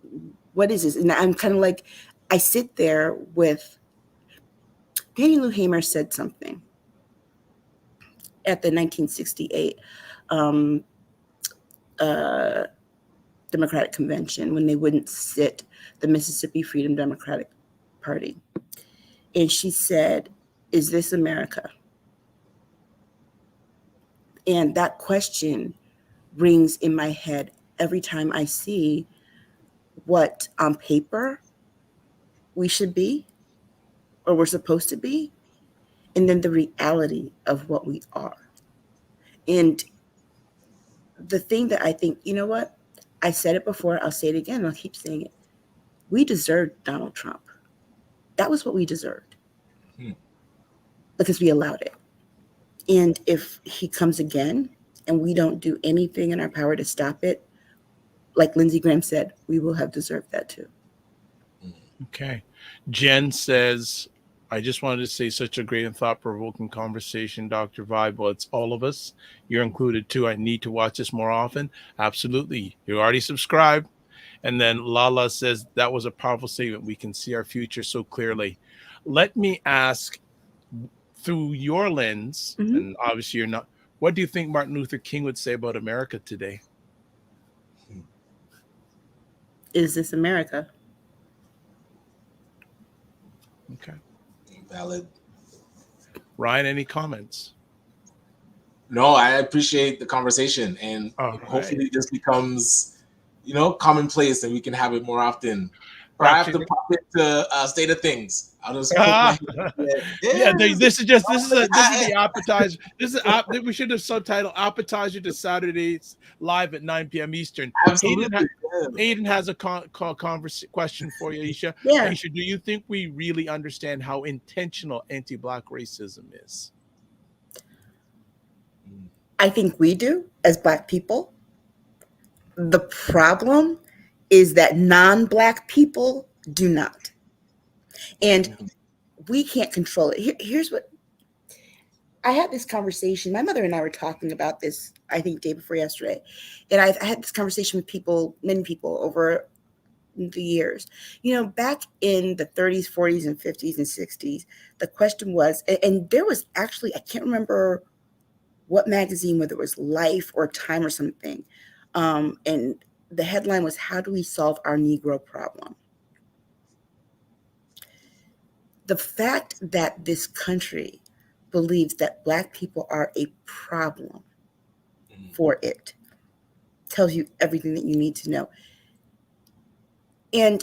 B: is this? And I'm kind of like, I sit there with Fannie Lou Hamer said something at the 1968 um, uh, Democratic Convention when they wouldn't sit the Mississippi Freedom Democratic Party. And she said, "Is this America?" And that question rings in my head every time I see what on paper we should be or we're supposed to be, and then the reality of what we are. And the thing that I think, you know what? I said it before, I'll say it again, I'll keep saying it. We deserved Donald Trump. That was what we deserved because we allowed it. And if he comes again and we don't do anything in our power to stop it, like Lindsey Graham said, we will have deserved that too.
A: Okay. Jen says, I just wanted to say such a great and thought-provoking conversation, Dr. Vibe. Well, it's all of us. You're included too. I need to watch this more often. Absolutely. You already subscribed. And then Lala says, that was a powerful statement. We can see our future so clearly. Let me ask, through your lens, and obviously you're not, what do you think Martin Luther King would say about America today?
B: Is this America?
A: Okay.
D: Valid.
A: Ryan, any comments?
D: No, I appreciate the conversation, and hopefully this becomes, commonplace, and we can have it more often. Or I have to pop into State of Things. I'll just poke my head.
A: Yeah, this is the appetizer. We should have subtitled "Appetizer to Saturdays Live at 9 p.m. Eastern."
D: Absolutely.
A: Aiden has a question for you, Aisha.
B: Yeah.
A: Aisha, do you think we really understand how intentional anti-Black racism is?
B: I think we do as Black people. The problem is that non-Black people do not. And we can't control it. Here's what I had this conversation. My mother and I were talking about this, I think, day before yesterday. And I had this conversation with many people over the years. Back in the 30s, 40s, and 50s and 60s, the question was, and there was actually, I can't remember what magazine, whether it was Life or Time or something. And the headline was, "How do we solve our Negro problem?" The fact that this country believes that Black people are a problem for it tells you everything that you need to know. And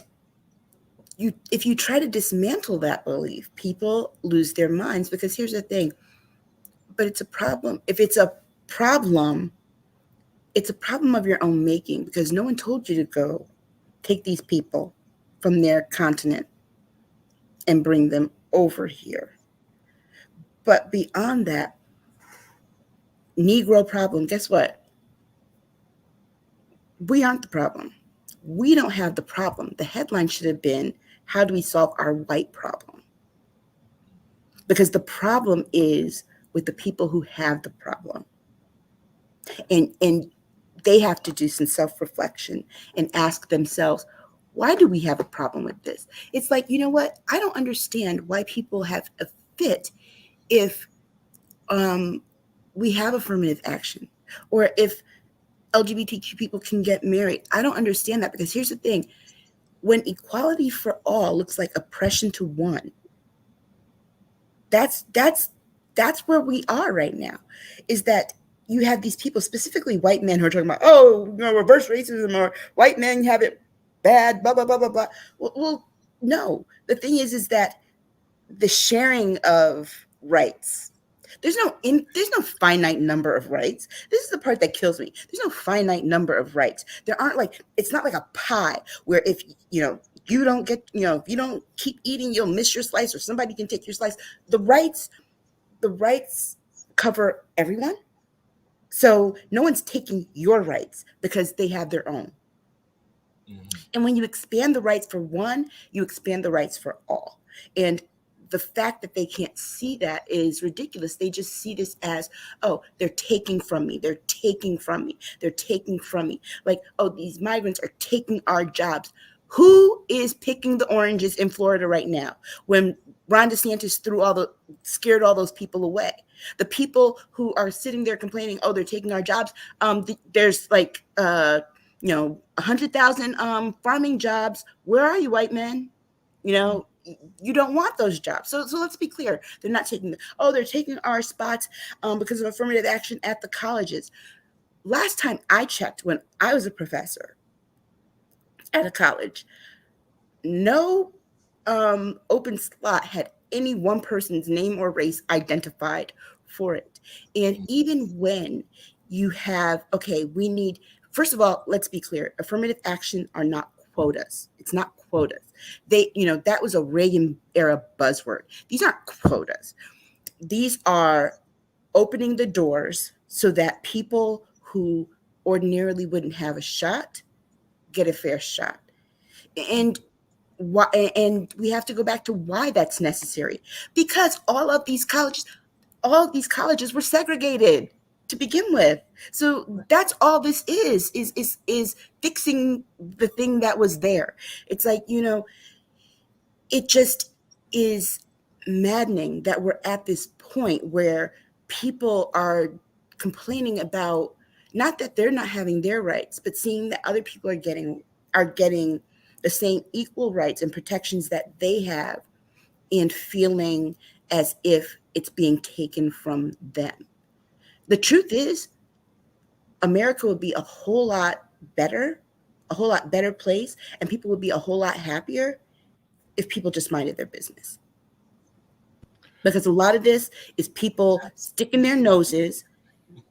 B: if you try to dismantle that belief, people lose their minds, because here's the thing, but it's a problem. If it's a problem, it's a problem of your own making, because no one told you to go take these people from their continent and bring them over here. But beyond that, Negro problem, guess what? We aren't the problem. We don't have the problem. The headline should have been, how do we solve our white problem? Because the problem is with the people who have the problem. And they have to do some self-reflection and ask themselves, why do we have a problem with this? It's like, you know what? I don't understand why people have a fit if we have affirmative action, or if LGBTQ people can get married. I don't understand that, because here's the thing. When equality for all looks like oppression to one, that's where we are right now, is that you have these people, specifically white men, who are talking about, oh, reverse racism, or white men have it bad, blah, blah, blah, blah, blah. Well, no. The thing is that the sharing of rights, there's no finite number of rights. This is the part that kills me. There's no finite number of rights. There aren't, it's not like a pie where if, you don't get, if you don't keep eating, you'll miss your slice, or somebody can take your slice. The rights cover everyone. So no one's taking your rights because they have their own. Mm-hmm. And when you expand the rights for one, you expand the rights for all. And the fact that they can't see that is ridiculous. They just see this as, oh, they're taking from me. They're taking from me. They're taking from me. Like, oh, these migrants are taking our jobs. Who is picking the oranges in Florida right now when Ron DeSantis scared all those people away? The people who are sitting there complaining, oh, they're taking our jobs. There's 100,000 farming jobs. Where are you, white men? You don't want those jobs. So let's be clear. They're not taking, they're taking our spots because of affirmative action at the colleges. Last time I checked, when I was a professor at a college, no open slot had any one person's name or race identified for it. And even when you have, we need, first of all, let's be clear, affirmative action are not quotas. It's not quotas. That was a Reagan era buzzword. These aren't quotas. These are opening the doors so that people who ordinarily wouldn't have a shot get a fair shot. And why? And we have to go back to why that's necessary, because all of these colleges were segregated to begin with. So that's all this is fixing the thing that was there. It's like, it just is maddening that we're at this point where people are complaining about, not that they're not having their rights, but seeing that other people are getting the same equal rights and protections that they have, and feeling as if it's being taken from them. The truth is, America would be a whole lot better place, and people would be a whole lot happier if people just minded their business. Because a lot of this is people sticking their noses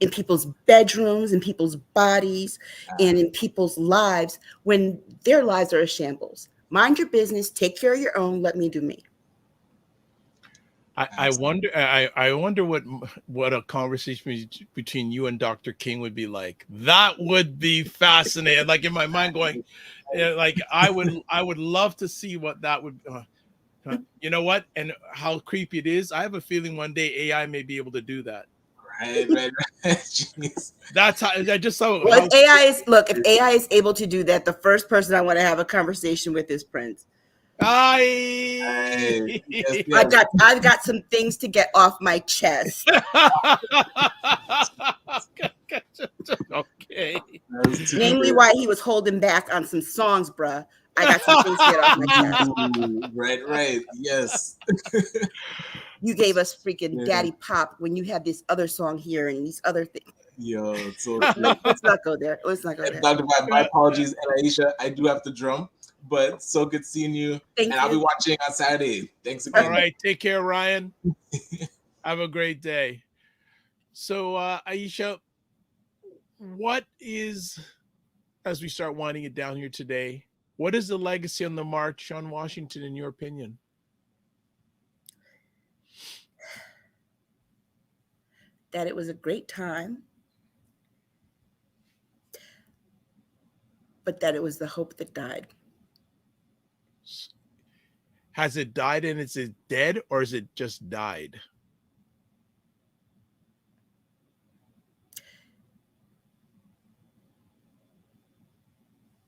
B: in people's bedrooms, in people's bodies, and in people's lives when their lives are a shambles. Mind your business, take care of your own, let me do me.
A: I wonder what a conversation between you and Dr. King would be like. That would be fascinating. Like in my mind, going, like I would love to see what that would. You know what? And how creepy it is. I have a feeling one day AI may be able to do that.
D: Right. Jeez.
A: That's how I just saw.
B: Well, if AI is able to do that, the first person I want to have a conversation with is Prince.
A: Yes.
B: I've got some things to get off my chest.
A: Okay.
B: Namely, why he was holding back on some songs, bruh. I got some things to get off my chest.
D: Right. Yes.
B: You gave us freaking Daddy Pop when you had this other song here and these other things.
D: Yo, so
B: let's not go there.
D: Dr. Vibe, my apologies, and Aisha, I do have to drum. But so good seeing you.
B: Thank you.
D: I'll be watching on Saturday. Thanks again.
A: All right. Take care, Ryan. Have a great day. So, Aisha, what is, as we start winding it down here today, what is the legacy on the March on Washington, in your opinion?
B: That it was a great time, but that it was the hope that died.
A: Has it died and is it dead, or is it just died?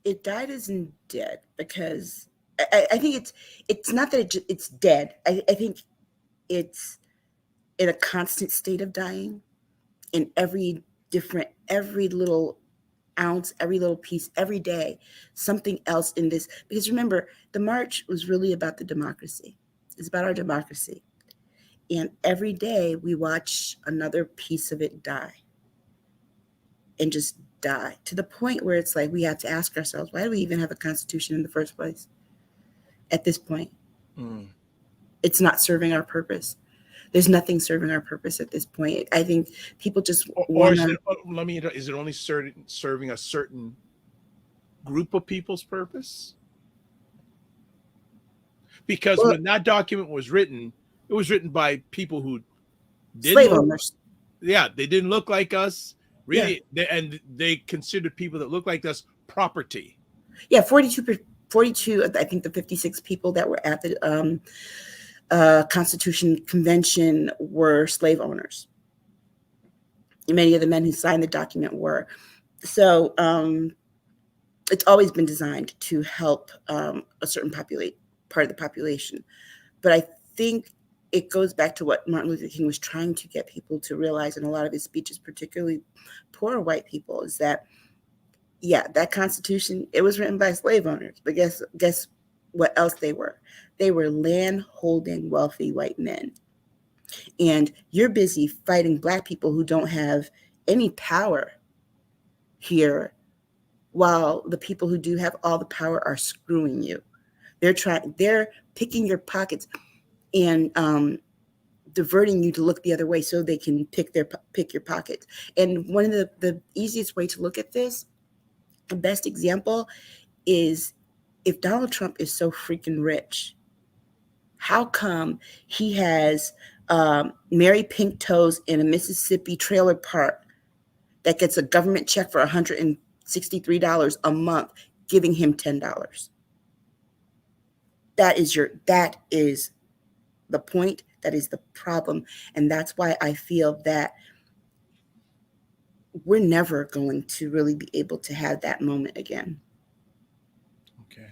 B: It died isn't dead because I think it's not that it's dead. I think it's in a constant state of dying in every little ounce, every little piece, every day, something else in this. Because remember, the march was really about the democracy. It's about our democracy. And every day we watch another piece of it die and just die to the point where it's like we have to ask ourselves, why do we even have a constitution in the first place at this point? It's not serving our purpose. There's nothing serving our purpose at this point. I think people just want to.
A: Is it only serving a certain group of people's purpose? Because when that document was written, it was written by people who
B: slave owners.
A: Yeah, they didn't look like us. Really, yeah. They considered people that looked like us property.
B: Yeah, 42, I think the 56 people that were at the Constitution Convention were slave owners. Many of the men who signed the document were. So it's always been designed to help a certain part of the population. But I think it goes back to what Martin Luther King was trying to get people to realize in a lot of his speeches, particularly poor white people, is that, yeah, that Constitution, it was written by slave owners. But guess what else they were? They were land-holding, wealthy white men. And you're busy fighting Black people who don't have any power here, while the people who do have all the power are screwing you. They're picking your pockets and diverting you to look the other way so they can pick your pockets. And one of the easiest way to look at this, the best example, is if Donald Trump is so freaking rich, how come he has Mary Pink Toes in a Mississippi trailer park that gets a government check for $163 a month, giving him $10? That is the point. That is the problem. And that's why I feel that we're never going to really be able to have that moment again.
A: Okay.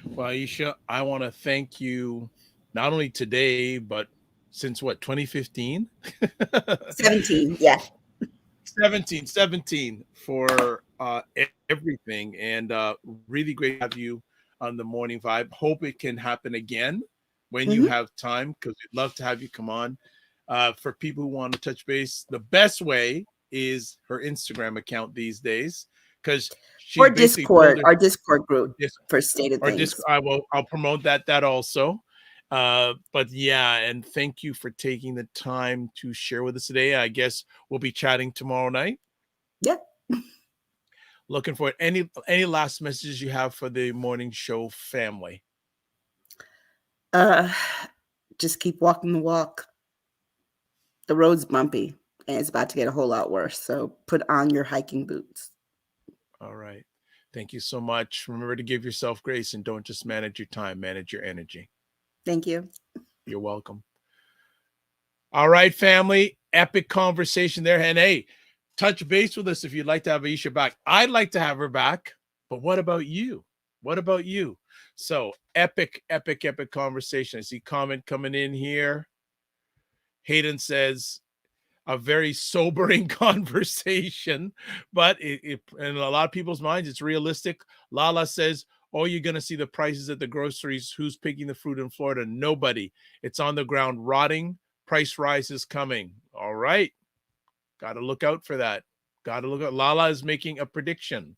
A: Well, Aisha, I want to thank you not only today, but since 2015?
B: 17, yeah.
A: 17 for everything. And really great to have you on the Morning Vibe. Hope it can happen again when you have time, because we'd love to have you come on. For people who want to touch base, the best way is her Instagram account these days, because
B: or Discord, our Discord group for State of Things.
A: I'll promote that also. But yeah, and thank you for taking the time to share with us today. I guess we'll be chatting tomorrow night.
B: Yep.
A: Looking for any last messages you have for the morning show family?
B: Just keep walking the walk. The road's bumpy and it's about to get a whole lot worse. So put on your hiking boots.
A: All right. Thank you so much. Remember to give yourself grace and don't just manage your time, manage your energy.
B: Thank you.
A: You're welcome. All right, family. Epic conversation there. And hey, touch base with us if you'd like to have Aisha back. I'd like to have her back, but what about you? What about you? So epic conversation. I see comment coming in here. Hayden says, a very sobering conversation, but it in a lot of people's minds, it's realistic. Lala says, oh, you're going to see the prices at the groceries. Who's picking the fruit in Florida? Nobody. It's on the ground rotting. Price rise is coming. All right. Got to look out for that. Got to look out. Lala is making a prediction.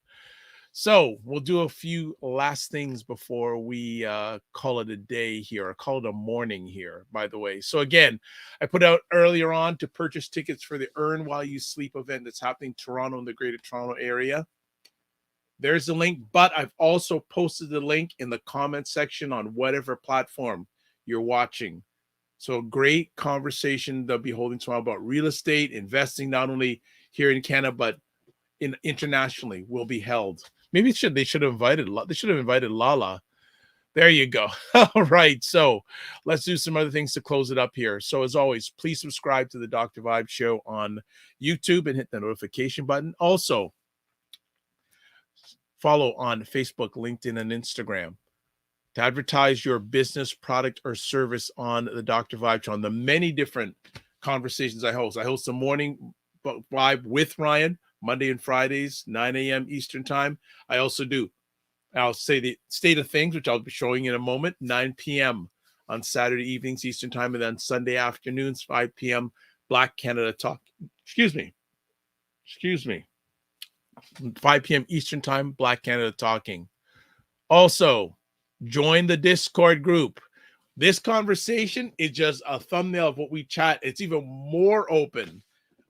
A: So we'll do a few last things before we call it a day here, or call it a morning here, by the way. So again, I put out earlier on to purchase tickets for the Earn While You Sleep event that's happening in Toronto, in the Greater Toronto area. There's the link, but I've also posted the link in the comment section on whatever platform you're watching. So great conversation they'll be holding tomorrow about real estate, investing, not only here in Canada, but internationally will be held. Maybe they should have invited Lala. There you go. All right. So let's do some other things to close it up here. So as always, please subscribe to the Dr. Vibe Show on YouTube and hit the notification button. Also, follow on Facebook, LinkedIn, and Instagram to advertise your business, product, or service on the Dr. Vibe Show, on the many different conversations I host. I host the morning vibe with Ryan, Monday and Fridays, 9 a.m. Eastern time. I also do, I'll say the state of things, which I'll be showing in a moment, 9 p.m. on Saturday evenings Eastern time, and then Sunday afternoons, 5 p.m. Black Canada Talk. Excuse me. 5 p.m. Eastern time, Black Canada Talking. Also, join the Discord group. This conversation is just a thumbnail of what we chat. It's even more open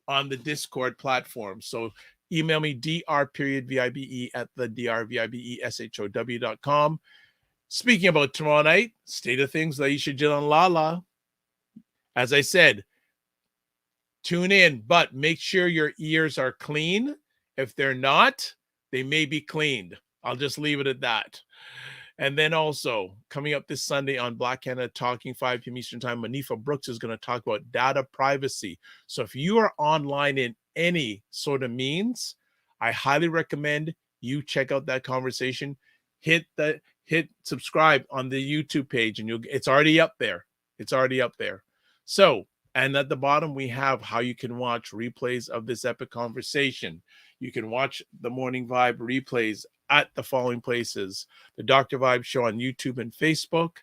A: on the Discord platform. So email me dr.vibe at the drvibeshow.com. Speaking about tomorrow night, state of things, Aisha Jill and Lala. As I said, tune in, but make sure your ears are clean. If they're not, they may be cleaned. I'll just leave it at that. And then also, coming up this Sunday on Black Canada Talking, 5 p.m. Eastern Time, Manifa Brooks is going to talk about data privacy. So if you are online in any sort of means, I highly recommend you check out that conversation. Hit subscribe on the YouTube page, and it's already up there. So, and at the bottom, we have how you can watch replays of this epic conversation. You can watch the Morning Vibe replays at the following places: the Dr. Vibe Show on YouTube and Facebook,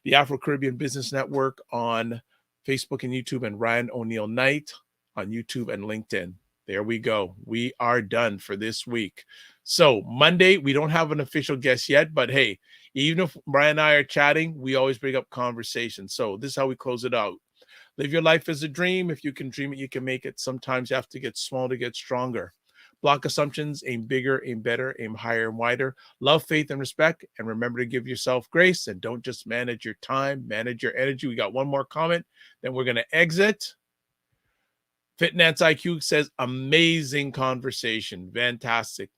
A: the Afro Caribbean Business Network on Facebook and YouTube, and Ryan Oneil Knight on YouTube and LinkedIn. There we go. We are done for this week. So Monday, we don't have an official guest yet, but hey, even if Brian and I are chatting, we always bring up conversation. So this is how we close it out. Live your life as a dream. If you can dream it, you can make it. Sometimes you have to get small to get stronger. Block assumptions, aim bigger, aim better, aim higher and wider. Love, faith, and respect. And remember to give yourself grace, and don't just manage your time, manage your energy. We got one more comment, then we're going to exit. Fitness IQ says, amazing conversation. Fantastic.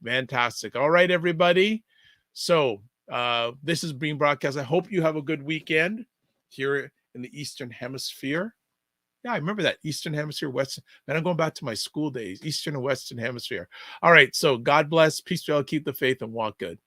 A: All right, everybody. So this is being broadcast. I hope you have a good weekend here in the Eastern Hemisphere. Yeah, I remember that. Eastern Hemisphere, Western. Man, I'm going back to my school days. Eastern and Western Hemisphere. All right. So God bless. Peace to all. Keep the faith and walk good.